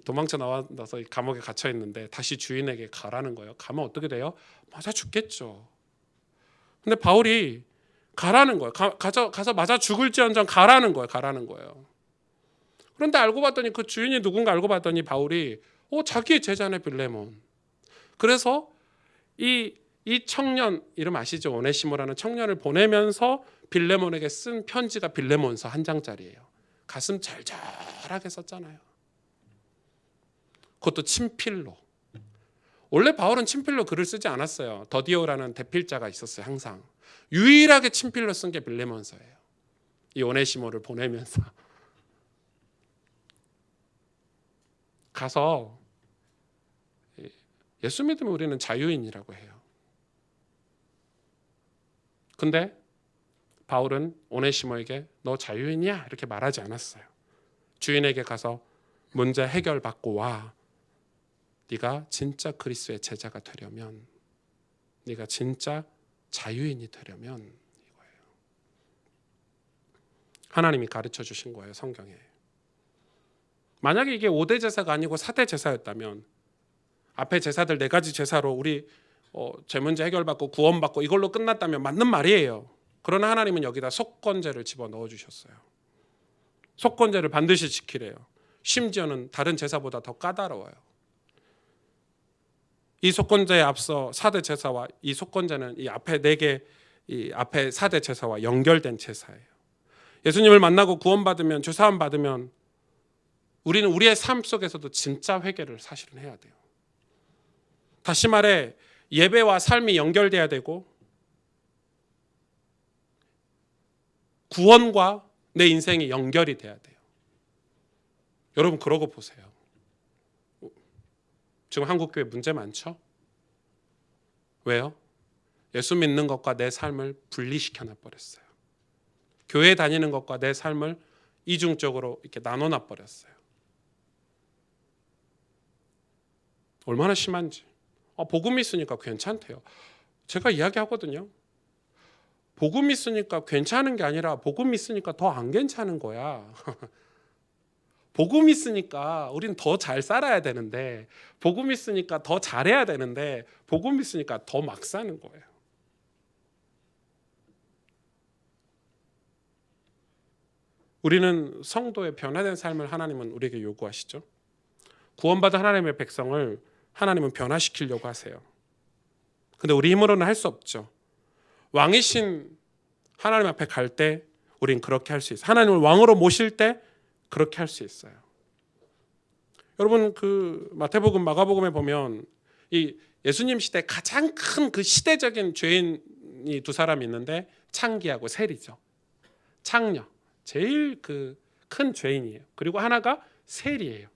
도망쳐 나와서 감옥에 갇혀 있는데 다시 주인에게 가라는 거예요. 가면 어떻게 돼요? 맞아 죽겠죠. 근데 바울이 가라는 거예요. 가서 맞아 죽을지언정 가라는 거예요. 가라는 거예요. 그런데 알고 봤더니 그 주인이 누군가 알고 봤더니 바울이 자기의 제자네 빌레몬. 그래서 이 청년 이름 아시죠? 오네시모라는 청년을 보내면서 빌레몬에게 쓴 편지가 빌레몬서 한 장짜리예요. 가슴 절절하게 썼잖아요. 그것도 친필로. 원래 바울은 친필로 글을 쓰지 않았어요. 더디오라는 대필자가 있었어요. 항상 유일하게 친필로 쓴 게 빌레몬서예요. 이 오네시모를 보내면서 가서 예수 믿으면 우리는 자유인이라고 해요. 근데 바울은 오네시모에게 너 자유인이야 이렇게 말하지 않았어요. 주인에게 가서 문제 해결받고 와. 네가 진짜 그리스도의 제자가 되려면, 네가 진짜 자유인이 되려면 이거예요. 하나님이 가르쳐 주신 거예요. 성경에. 만약에 이게 5대 제사가 아니고 4대 제사였다면 앞에 제사들 4가지 제사로 우리 제 문제 해결받고 구원받고 이걸로 끝났다면 맞는 말이에요. 그러나 하나님은 여기다 속건제를 집어넣어 주셨어요. 속건제를 반드시 지키래요. 심지어는 다른 제사보다 더 까다로워요. 이 속건제에 앞서 4대 제사와 이 속건제는 이 앞에 4개 이 앞에 4대 제사와 연결된 제사예요. 예수님을 만나고 구원받으면 죄사함 받으면 우리는 우리의 삶 속에서도 진짜 회개를 사실은 해야 돼요. 다시 말해 예배와 삶이 연결돼야 되고 구원과 내 인생이 연결이 돼야 돼요. 여러분 그러고 보세요. 지금 한국교회 문제 많죠? 왜요? 예수 믿는 것과 내 삶을 분리시켜 놔버렸어요. 교회 다니는 것과 내 삶을 이중적으로 이렇게 나눠 놔버렸어요. 얼마나 심한지. 복음 있으니까 괜찮대요. 제가 이야기하거든요. 복음 있으니까 괜찮은 게 아니라 복음 있으니까 더 안 괜찮은 거야. 복음 있으니까 우리는 더 잘 살아야 되는데, 복음 있으니까 더 잘해야 되는데, 복음 있으니까 더 막 사는 거예요. 우리는 성도의 변화된 삶을 하나님은 우리에게 요구하시죠. 구원받은 하나님의 백성을 하나님은 변화시키려고 하세요. 근데 우리 힘으로는 할 수 없죠. 왕이신 하나님 앞에 갈 때 우린 그렇게 할 수 있어요. 하나님을 왕으로 모실 때 그렇게 할 수 있어요. 여러분 그 마태복음 마가복음에 보면 이 예수님 시대 가장 큰 그 시대적인 죄인이 두 사람이 있는데 창기하고 세리죠. 창녀 제일 그 큰 죄인이에요. 그리고 하나가 세리예요.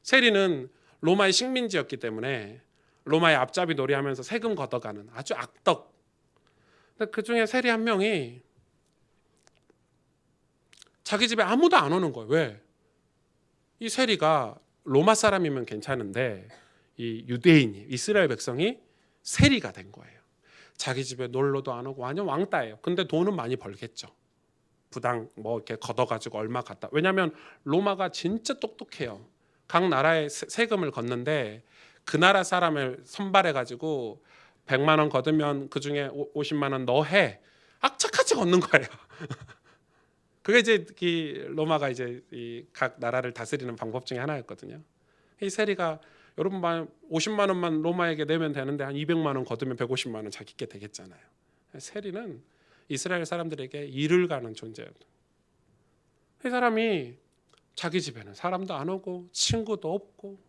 세리는 로마의 식민지였기 때문에 로마의 앞잡이 놀이하면서 세금 걷어가는 아주 악덕. 근데 그 중에 세리 한 명이 자기 집에 아무도 안 오는 거예요. 왜? 이 세리가 로마 사람이면 괜찮은데 이 유대인이 이스라엘 백성이 세리가 된 거예요. 자기 집에 놀러도 안 오고 완전 왕따예요. 근데 돈은 많이 벌겠죠. 부당 뭐 이렇게 걷어가지고 얼마 갖다. 왜냐하면 로마가 진짜 똑똑해요. 각 나라에 세금을 걷는데 그 나라 사람을 선발해가지고 100만 원 걷으면 그 중에 50만 원 너 해. 악착같이 걷는 거예요. 그게 이제 이 로마가 이제 이 각 나라를 다스리는 방법 중에 하나였거든요. 이 세리가 여러분 50만 원만 로마에게 내면 되는데 한 200만 원 걷으면 150만 원 자기께 되겠잖아요. 세리는 이스라엘 사람들에게 일을 가는 존재예요. 이 사람이 자기 집에는 사람도 안 오고 친구도 없고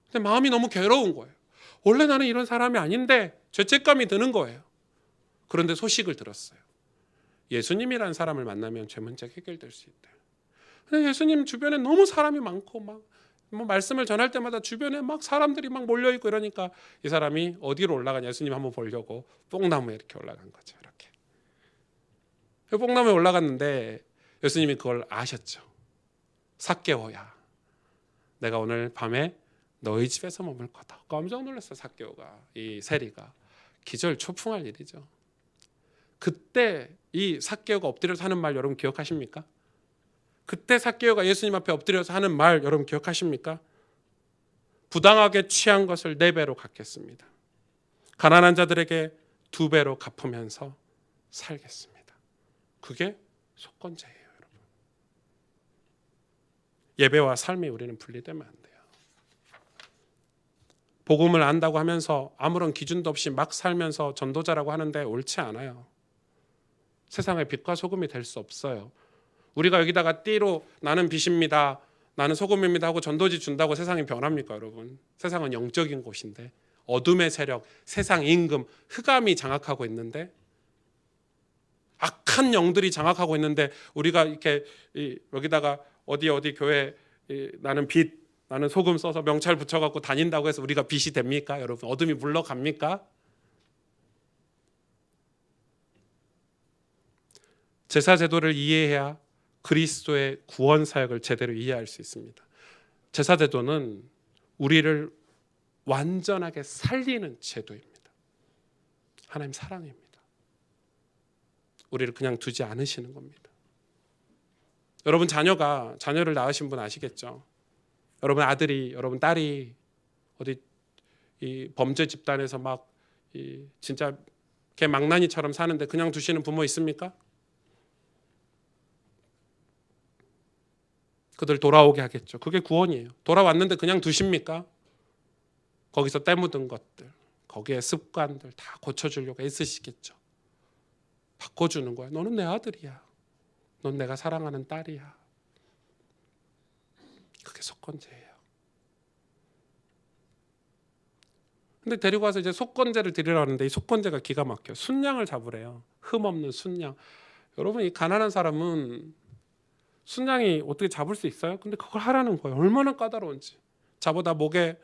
근데 마음이 너무 괴로운 거예요. 원래 나는 이런 사람이 아닌데 죄책감이 드는 거예요. 그런데 소식을 들었어요. 예수님이라는 사람을 만나면 죄 문제가 해결될 수 있다. 근데 예수님 주변에 너무 사람이 많고 막 뭐 말씀을 전할 때마다 주변에 막 사람들이 막 몰려 있고 이러니까 이 사람이 어디로 올라가냐 예수님 한번 보려고 뽕나무에 이렇게 올라간 거죠. 이렇게 뽕나무에 올라갔는데 예수님이 그걸 아셨죠. 삭개오야, 내가 오늘 밤에 너희 집에서 머물 거다. 깜짝 놀랐어요. 삭개오가 이 세리가 기절초풍할 일이죠. 그때 이 삭개오가 엎드려서 하는 말 여러분 기억하십니까? 그때 삭개오가 예수님 앞에 엎드려서 하는 말 여러분 기억하십니까? 부당하게 취한 것을 4배로 갚겠습니다. 가난한 자들에게 2배로 갚으면서 살겠습니다. 그게 속건제예요, 여러분. 예배와 삶이 우리는 분리되면 안 돼요. 복음을 안다고 하면서 아무런 기준도 없이 막 살면서 전도자라고 하는데 옳지 않아요. 세상의 빛과 소금이 될 수 없어요. 우리가 여기다가 띠로 나는 빛입니다, 나는 소금입니다 하고 전도지 준다고 세상이 변합니까, 여러분? 세상은 영적인 곳인데 어둠의 세력, 세상 임금, 흑암이 장악하고 있는데 악한 영들이 장악하고 있는데 우리가 이렇게 여기다가 어디 교회 나는 빛, 나는 소금 써서 명찰 붙여갖고 다닌다고 해서 우리가 빛이 됩니까, 여러분? 어둠이 물러갑니까? 제사 제도를 이해해야 그리스도의 구원 사역을 제대로 이해할 수 있습니다. 제사 제도는 우리를 완전하게 살리는 제도입니다. 하나님 사랑입니다. 우리를 그냥 두지 않으시는 겁니다. 여러분 자녀를 낳으신 분 아시겠죠? 여러분 아들이, 여러분 딸이 어디 이 범죄 집단에서 막 진짜 개 망나니처럼 사는데 그냥 두시는 부모 있습니까? 그들 돌아오게 하겠죠. 그게 구원이에요. 돌아왔는데 그냥 두십니까? 거기서 때 묻은 것들, 거기에 습관들 다 고쳐주려고 애쓰시겠죠. 바꿔주는 거야. 너는 내 아들이야. 넌 내가 사랑하는 딸이야. 그게 속건제예요. 근데 데리고 와서 이제 속건제를 드리라는데 이 속건제가 기가 막혀요. 순양을 잡으래요. 흠 없는 순양. 여러분 이 가난한 사람은 순양이 어떻게 잡을 수 있어요? 근데 그걸 하라는 거예요. 얼마나 까다로운지. 자보다 목에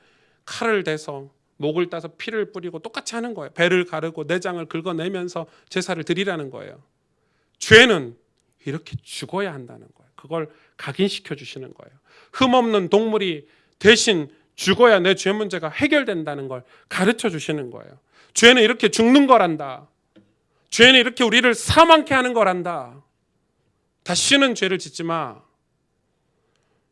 칼을 대서 목을 따서 피를 뿌리고 똑같이 하는 거예요. 배를 가르고 내장을 긁어내면서 제사를 드리라는 거예요. 죄는 이렇게 죽어야 한다는 거예요. 그걸 각인시켜 주시는 거예요. 흠없는 동물이 대신 죽어야 내 죄 문제가 해결된다는 걸 가르쳐 주시는 거예요. 죄는 이렇게 죽는 거란다. 죄는 이렇게 우리를 사망케 하는 거란다. 다시는 죄를 짓지 마.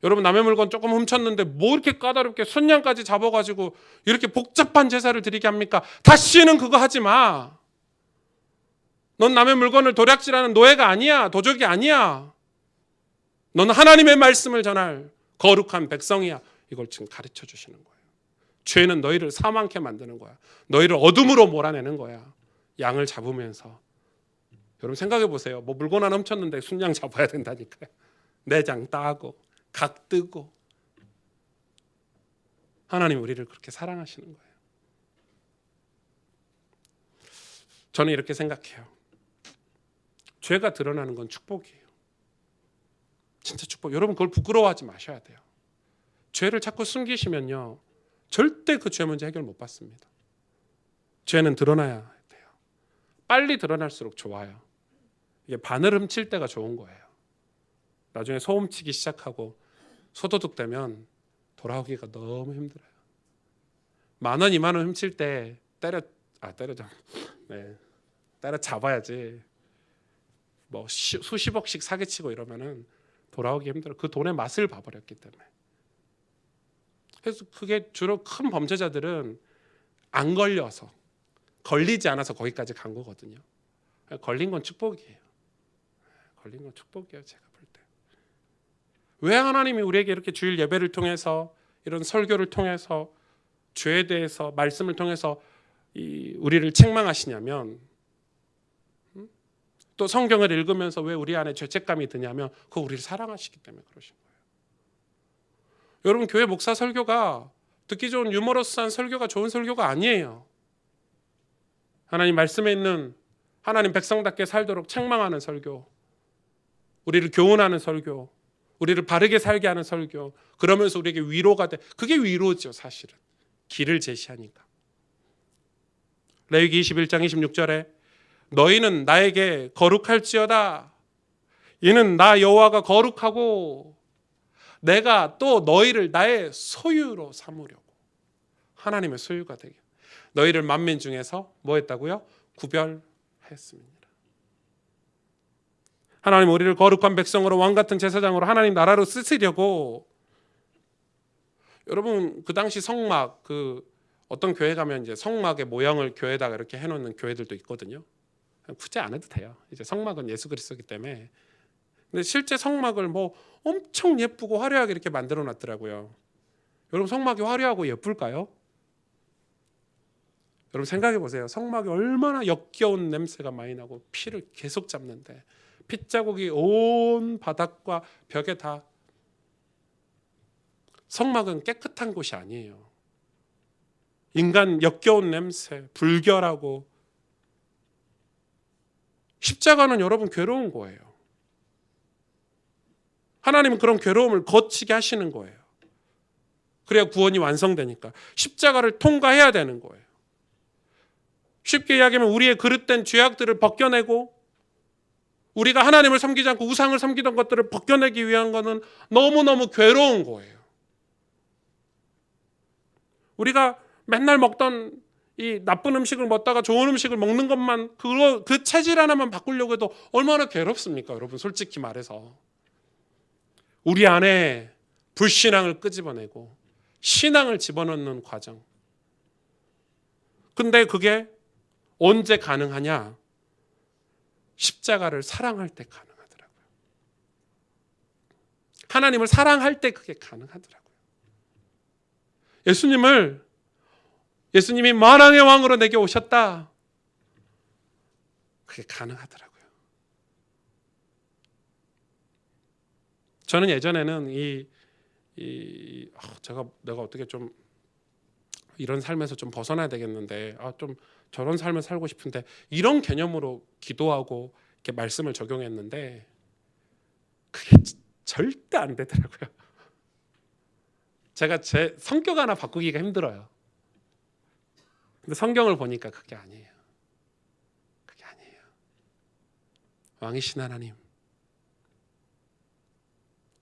여러분 남의 물건 조금 훔쳤는데 뭐 이렇게 까다롭게 순양까지 잡아가지고 이렇게 복잡한 제사를 드리게 합니까? 다시는 그거 하지 마. 넌 남의 물건을 도략질하는 노예가 아니야. 도적이 아니야. 너는 하나님의 말씀을 전할 거룩한 백성이야. 이걸 지금 가르쳐 주시는 거예요. 죄는 너희를 사망케 만드는 거야. 너희를 어둠으로 몰아내는 거야. 양을 잡으면서. 여러분 생각해 보세요. 뭐 물건 하나 훔쳤는데 순양 잡아야 된다니까요. 내장 따고 각 뜨고. 하나님 우리를 그렇게 사랑하시는 거예요. 저는 이렇게 생각해요. 죄가 드러나는 건 축복이에요. 진짜 축복. 여러분 그걸 부끄러워하지 마셔야 돼요. 죄를 자꾸 숨기시면요, 절대 그 죄 문제 해결 못 받습니다. 죄는 드러나야 돼요. 빨리 드러날수록 좋아요. 이게 바늘 훔칠 때가 좋은 거예요. 나중에 소 훔치기 시작하고 소도둑 되면 돌아오기가 너무 힘들어요. 10,000원, 20,000원 훔칠 때 때려 잡아야지. 뭐 수십억씩 사기치고 이러면은 돌아오기 힘들어. 그 돈의 맛을 봐버렸기 때문에. 그래서 그게 주로 큰 범죄자들은 안 걸려서, 걸리지 않아서 거기까지 간 거거든요. 걸린 건 축복이에요. 걸린 건 축복이에요. 제가 볼 때. 왜 하나님이 우리에게 이렇게 주일 예배를 통해서, 이런 설교를 통해서, 죄에 대해서 말씀을 통해서 우리를 책망하시냐면, 또 성경을 읽으면서 왜 우리 안에 죄책감이 드냐면, 그거 우리를 사랑하시기 때문에 그러신 거예요. 여러분 교회 목사 설교가 듣기 좋은 유머러스한 설교가 좋은 설교가 아니에요. 하나님 말씀에 있는 하나님 백성답게 살도록 책망하는 설교, 우리를 교훈하는 설교, 우리를 바르게 살게 하는 설교, 그러면서 우리에게 위로가 돼. 그게 위로죠. 사실은 길을 제시하니까. 레위기 21장 26절에 너희는 나에게 거룩할지어다. 이는 나 여호와가 거룩하고 내가 또 너희를 나의 소유로 삼으려고. 하나님의 소유가 되게. 너희를 만민 중에서 뭐 했다고요? 구별했습니다. 하나님 우리를 거룩한 백성으로 왕같은 제사장으로 하나님 나라로 쓰시려고. 여러분 그 당시 성막, 어떤 교회 가면 이제 성막의 모형을 교회에다가 이렇게 해놓는 교회들도 있거든요. 굳이 안 해도 돼요. 이제 성막은 예수 그리스도이기 때문에. 근데 실제 성막을 뭐 엄청 예쁘고 화려하게 이렇게 만들어 놨더라고요. 여러분 성막이 화려하고 예쁠까요? 여러분 생각해 보세요. 성막이 얼마나 역겨운 냄새가 많이 나고 피를 계속 잡는데, 핏자국이 온 바닥과 벽에 다. 성막은 깨끗한 곳이 아니에요. 인간 역겨운 냄새, 불결하고. 십자가는 여러분 괴로운 거예요. 하나님은 그런 괴로움을 거치게 하시는 거예요. 그래야 구원이 완성되니까. 십자가를 통과해야 되는 거예요. 쉽게 이야기하면 우리의 그릇된 죄악들을 벗겨내고, 우리가 하나님을 섬기지 않고 우상을 섬기던 것들을 벗겨내기 위한 것은 너무너무 괴로운 거예요. 우리가 맨날 먹던 이 나쁜 음식을 먹다가 좋은 음식을 먹는 것만, 그 체질 하나만 바꾸려고 해도 얼마나 괴롭습니까? 여러분 솔직히 말해서. 우리 안에 불신앙을 끄집어내고 신앙을 집어넣는 과정. 근데 그게 언제 가능하냐? 십자가를 사랑할 때 가능하더라고요. 하나님을 사랑할 때 그게 가능하더라고요. 예수님이 만왕의 왕으로 내게 오셨다. 그게 가능하더라고요. 저는 예전에는 내가 어떻게 좀 이런 삶에서 좀 벗어나야 되겠는데, 좀 저런 삶을 살고 싶은데, 이런 개념으로 기도하고 이렇게 말씀을 적용했는데 그게 절대 안 되더라고요. 제가 제 성격 하나 바꾸기가 힘들어요. 근데 성경을 보니까 그게 아니에요. 그게 아니에요. 왕이신 하나님,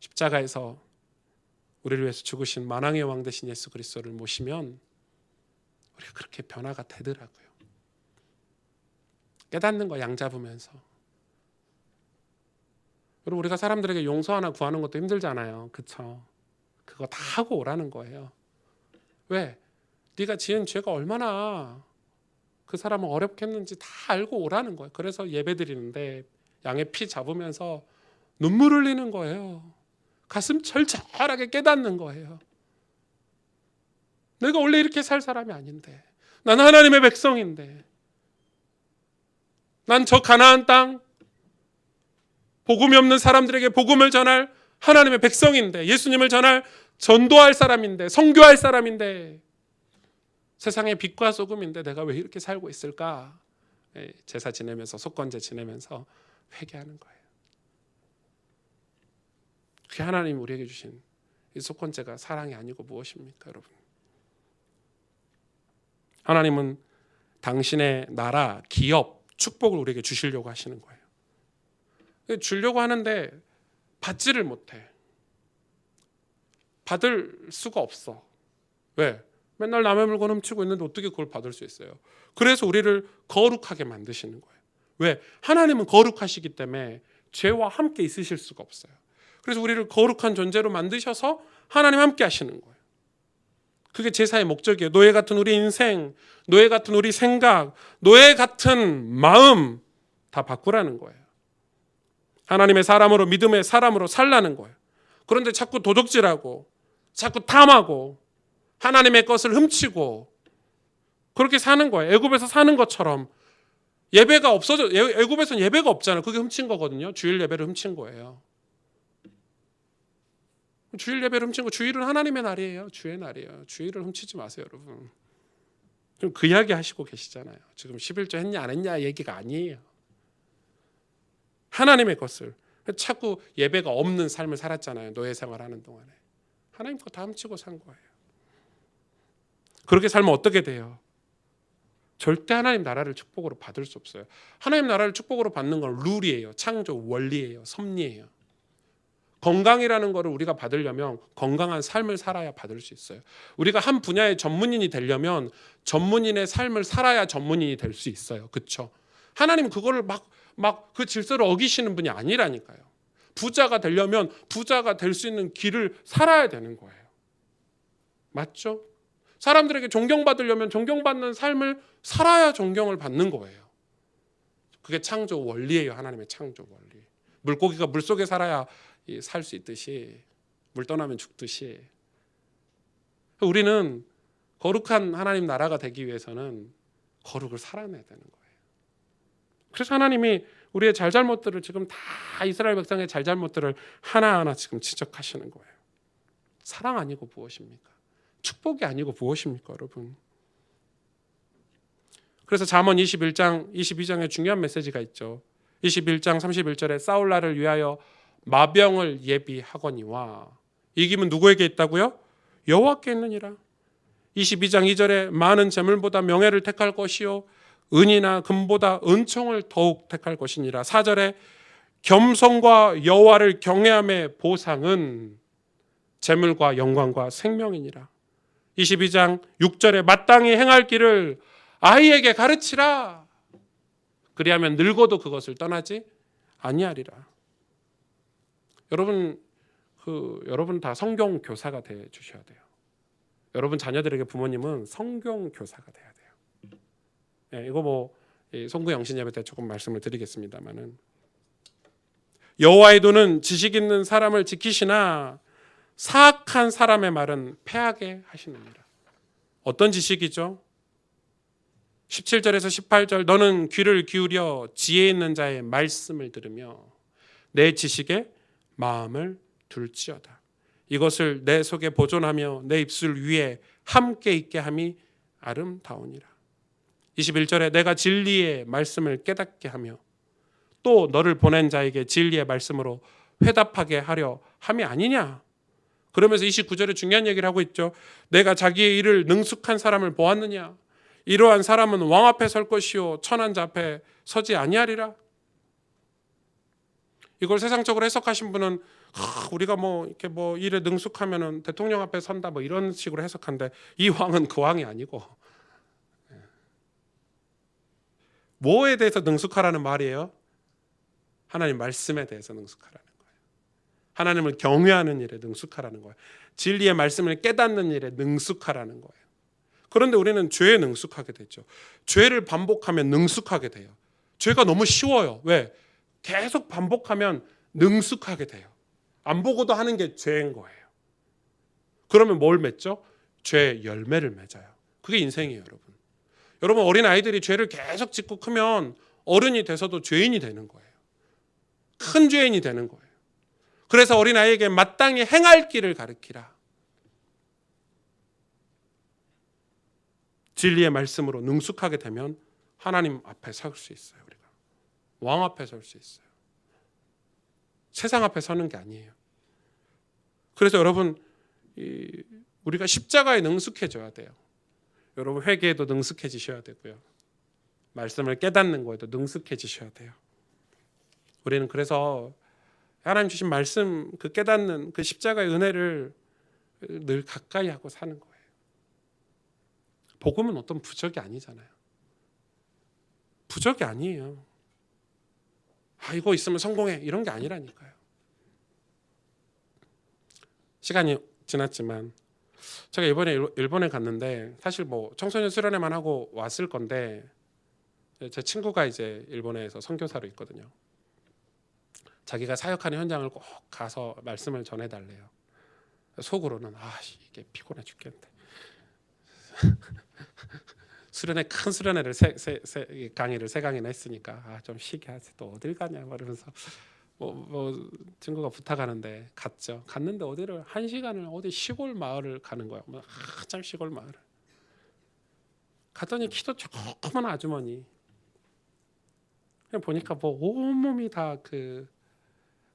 십자가에서 우리를 위해서 죽으신 만왕의 왕 되신 예수 그리스도를 모시면 우리가 그렇게 변화가 되더라고요. 깨닫는 거 양 잡으면서. 그리고 우리가 사람들에게 용서 하나 구하는 것도 힘들잖아요. 그쵸? 그거 다 하고 오라는 거예요. 왜? 네가 지은 죄가 얼마나 그 사람을 어렵게 했는지 다 알고 오라는 거예요. 그래서 예배 드리는데 양의 피 잡으면서 눈물 흘리는 거예요. 가슴 철철하게 깨닫는 거예요. 내가 원래 이렇게 살 사람이 아닌데, 난 하나님의 백성인데, 난 저 가나안 땅 복음이 없는 사람들에게 복음을 전할 하나님의 백성인데, 예수님을 전할 전도할 사람인데, 선교할 사람인데, 세상의 빛과 소금인데 내가 왜 이렇게 살고 있을까? 제사 지내면서, 속건제 지내면서 회개하는 거예요. 그게 하나님 우리에게 주신 이 속건제가 사랑이 아니고 무엇입니까, 여러분? 하나님은 당신의 나라, 기업, 축복을 우리에게 주시려고 하시는 거예요. 주려고 하는데 받지를 못해. 받을 수가 없어. 왜? 맨날 남의 물건 훔치고 있는데 어떻게 그걸 받을 수 있어요? 그래서 우리를 거룩하게 만드시는 거예요. 왜? 하나님은 거룩하시기 때문에 죄와 함께 있으실 수가 없어요. 그래서 우리를 거룩한 존재로 만드셔서 하나님 함께 하시는 거예요. 그게 제사의 목적이에요. 노예 같은 우리 인생, 노예 같은 우리 생각, 노예 같은 마음 다 바꾸라는 거예요. 하나님의 사람으로, 믿음의 사람으로 살라는 거예요. 그런데 자꾸 도적질하고 자꾸 탐하고 하나님의 것을 훔치고 그렇게 사는 거예요. 애굽에서 사는 것처럼. 예배가 없어져. 애굽에서는 예배가 없잖아요. 그게 훔친 거거든요. 주일 예배를 훔친 거예요. 주일 예배를 훔친 거. 주일은 하나님의 날이에요. 주의 날이에요. 주일을 훔치지 마세요, 여러분. 좀 그 이야기 하시고 계시잖아요. 지금 11조 했냐 안 했냐 얘기가 아니에요. 하나님의 것을. 자꾸 예배가 없는 삶을 살았잖아요. 노예 생활하는 동안에. 하나님 거 다 훔치고 산 거예요. 그렇게 살면 어떻게 돼요? 절대 하나님 나라를 축복으로 받을 수 없어요. 하나님 나라를 축복으로 받는 건 룰이에요. 창조 원리예요. 섭리예요. 건강이라는 거를 우리가 받으려면 건강한 삶을 살아야 받을 수 있어요. 우리가 한 분야의 전문인이 되려면 전문인의 삶을 살아야 전문인이 될 수 있어요. 그렇죠? 하나님은 그거를 막 그 질서를 어기시는 분이 아니라니까요. 부자가 되려면 부자가 될 수 있는 길을 살아야 되는 거예요. 맞죠? 사람들에게 존경받으려면 존경받는 삶을 살아야 존경을 받는 거예요. 그게 창조 원리예요. 하나님의 창조 원리. 물고기가 물속에 살아야 살 수 있듯이, 물 떠나면 죽듯이, 우리는 거룩한 하나님 나라가 되기 위해서는 거룩을 살아내야 되는 거예요. 그래서 하나님이 우리의 잘잘못들을 지금 다 이스라엘 백성의 잘잘못들을 하나하나 지금 지적하시는 거예요. 사랑 아니고 무엇입니까? 축복이 아니고 무엇입니까, 여러분? 그래서 잠언 21장, 22장에 중요한 메시지가 있죠. 21장 31절에 싸울날을 위하여 마병을 예비하거니와, 이김은 누구에게 있다고요? 여호와께 있느니라. 22장 2절에 많은 재물보다 명예를 택할 것이요 은이나 금보다 은총을 더욱 택할 것이니라. 4절에 겸손과 여호와를 경외함의 보상은 재물과 영광과 생명이니라. 22장 6절에 마땅히 행할 길을 아이에게 가르치라. 그리하면 늙어도 그것을 떠나지 아니하리라. 여러분 다 성경 교사가 돼 주셔야 돼요. 여러분 자녀들에게 부모님은 성경 교사가 돼야 돼요. 네, 이거 송구 영신 예배 때 조금 말씀을 드리겠습니다만은, 여호와의 도는 지식 있는 사람을 지키시나 사악한 사람의 말은 패하게 하시느니라. 어떤 지식이죠? 17절에서 18절, 너는 귀를 기울여 지혜 있는 자의 말씀을 들으며 내 지식에 마음을 둘지어다. 이것을 내 속에 보존하며 내 입술 위에 함께 있게 함이 아름다우니라. 21절에 내가 진리의 말씀을 깨닫게 하며 또 너를 보낸 자에게 진리의 말씀으로 회답하게 하려 함이 아니냐. 그러면서 29절에 중요한 얘기를 하고 있죠. 내가 자기의 일을 능숙한 사람을 보았느냐. 이러한 사람은 왕 앞에 설 것이요 천한 자 앞에 서지 아니하리라. 이걸 세상적으로 해석하신 분은 우리가 이렇게 일에 능숙하면은 대통령 앞에 선다 이런 식으로 해석한데, 이 왕은 그 왕이 아니고 뭐에 대해서 능숙하라는 말이에요? 하나님 말씀에 대해서 능숙하라는 거예요. 하나님을 경외하는 일에 능숙하라는 거예요. 진리의 말씀을 깨닫는 일에 능숙하라는 거예요. 그런데 우리는 죄에 능숙하게 됐죠. 죄를 반복하면 능숙하게 돼요. 죄가 너무 쉬워요. 왜? 계속 반복하면 능숙하게 돼요. 안 보고도 하는 게 죄인 거예요. 그러면 뭘 맺죠? 죄 열매를 맺어요. 그게 인생이에요, 여러분. 여러분, 어린 아이들이 죄를 계속 짓고 크면 어른이 돼서도 죄인이 되는 거예요. 큰 죄인이 되는 거예요. 그래서 어린 아이에게 마땅히 행할 길을 가르치라. 진리의 말씀으로 능숙하게 되면 하나님 앞에 설 수 있어요. 우리가 왕 앞에 설 수 있어요. 세상 앞에 서는 게 아니에요. 그래서 여러분, 우리가 십자가에 능숙해져야 돼요. 여러분, 회개에도 능숙해지셔야 되고요. 말씀을 깨닫는 거에도 능숙해지셔야 돼요. 우리는 그래서 하나님 주신 말씀, 그 깨닫는 그 십자가의 은혜를 늘 가까이 하고 사는 거예요. 복음은 어떤 부적이 아니잖아요. 부적이 아니에요. 이거 있으면 성공해, 이런 게 아니라니까요. 시간이 지났지만 제가 이번에 일본에 갔는데, 사실 뭐 청소년 수련회만 하고 왔을 건데, 제 친구가 이제 일본에서 선교사로 있거든요. 자기가 사역하는 현장을 꼭 가서 말씀을 전해달래요. 속으로는 이게 피곤해 죽겠는데 수련회, 큰 수련회를 강의를 3강이나 했으니까 좀 쉬게 하지, 또 어딜 가냐 이러면서 뭐 친구가 부탁하는데 갔죠. 갔는데 어디를 1시간을 어디 시골 마을을 가는 거야. 참 시골 마을을 갔더니 키도 조그만 아주머니, 그냥 보니까 뭐 온몸이 다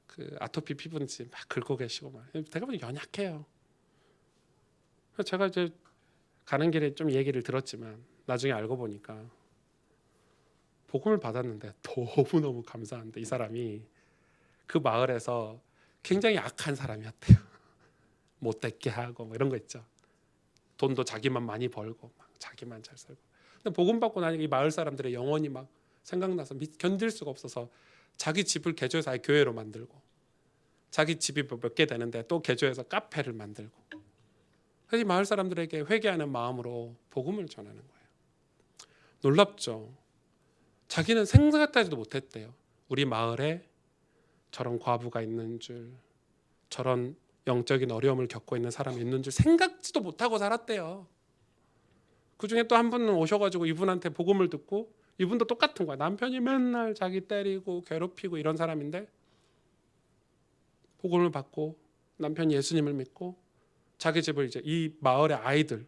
그 아토피 피부인지 막 긁고 계시고, 막 제가 보니 연약해요. 그래서 제가 이제 가는 길에 좀 얘기를 들었지만 나중에 알고 보니까 복음을 받았는데 너무너무 감사한데, 이 사람이 그 마을에서 굉장히 악한 사람이었대요. 못됐게 하고 뭐 이런 거 있죠. 돈도 자기만 많이 벌고 막 자기만 잘 살고. 근데 복음 받고 나니까 이 마을 사람들의 영혼이 막 생각나서 견딜 수가 없어서 자기 집을 개조해서 아예 교회로 만들고, 자기 집이 몇 개 되는데 또 개조해서 카페를 만들고, 그래서 이 마을 사람들에게 회개하는 마음으로 복음을 전하는 거예요. 놀랍죠. 자기는 생각하지도 못했대요. 우리 마을에 저런 과부가 있는 줄, 저런 영적인 어려움을 겪고 있는 사람이 있는 줄 생각지도 못하고 살았대요. 그 중에 또 한 분은 오셔가지고 이분한테 복음을 듣고, 이분도 똑같은 거야. 남편이 맨날 자기 때리고 괴롭히고 이런 사람인데 복음을 받고 남편이 예수님을 믿고 자기 집을, 이제 이 마을의 아이들,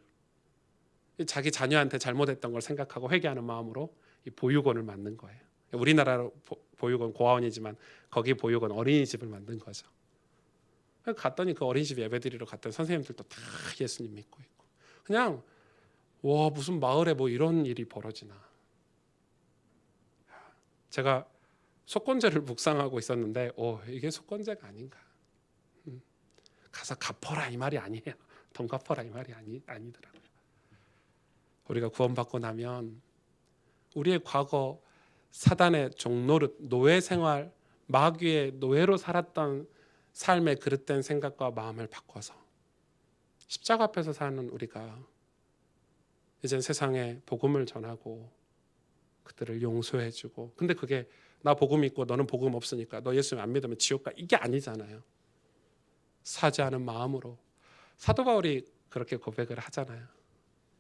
자기 자녀한테 잘못했던 걸 생각하고 회개하는 마음으로 이 보육원을 만든 거예요. 우리나라 보육원 고아원이지만 거기 보육원 어린이집을 만든 거죠. 갔더니 그 어린이집 예배드리러 갔던 선생님들도 다 예수님 믿고 있고, 그냥 와, 무슨 마을에 뭐 이런 일이 벌어지나. 제가 속건제를 묵상하고 있었는데 이게 속건제가 아닌가. 가서 갚어라 이 말이 아니에요. 돈 갚어라 이 말이 아니더라고요. 우리가 구원받고 나면 우리의 과거 사단의 종노릇, 노예 생활, 마귀의 노예로 살았던 삶의 그릇된 생각과 마음을 바꿔서 십자가 앞에서 사는 우리가 이젠 세상에 복음을 전하고 그들을 용서해주고, 근데 그게 나 복음 있고 너는 복음 없으니까 너 예수 안 믿으면 지옥 가, 이게 아니잖아요. 사죄하는 마음으로. 사도 바울이 그렇게 고백을 하잖아요.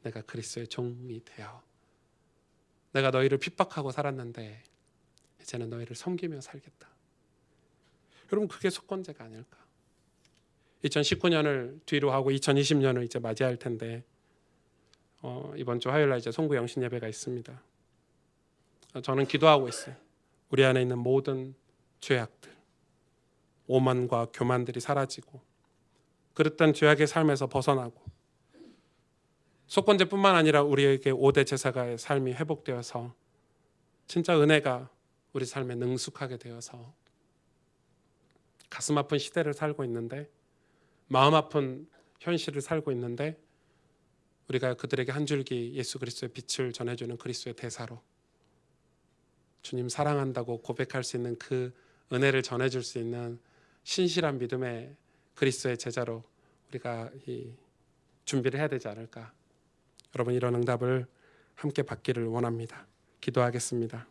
내가 그리스도의 종이 되어 내가 너희를 핍박하고 살았는데 이제는 너희를 섬기며 살겠다. 여러분, 그게 속건제가 아닐까. 2019년을 뒤로 하고 2020년을 이제 맞이할 텐데 이번 주 화요일 날 이제 송구 영신 예배가 있습니다. 저는 기도하고 있어요. 우리 안에 있는 모든 죄악들, 오만과 교만들이 사라지고 그릇된 죄악의 삶에서 벗어나고, 속건제뿐만 아니라 우리에게 5대 제사가의 삶이 회복되어서 진짜 은혜가 우리 삶에 능숙하게 되어서 가슴 아픈 시대를 살고 있는데, 마음 아픈 현실을 살고 있는데, 우리가 그들에게 한 줄기 예수 그리스도의 빛을 전해주는 그리스도의 대사로 주님 사랑한다고 고백할 수 있는 그 은혜를 전해줄 수 있는 신실한 믿음의 그리스도의 제자로 우리가 준비를 해야 되지 않을까. 여러분, 이런 응답을 함께 받기를 원합니다. 기도하겠습니다.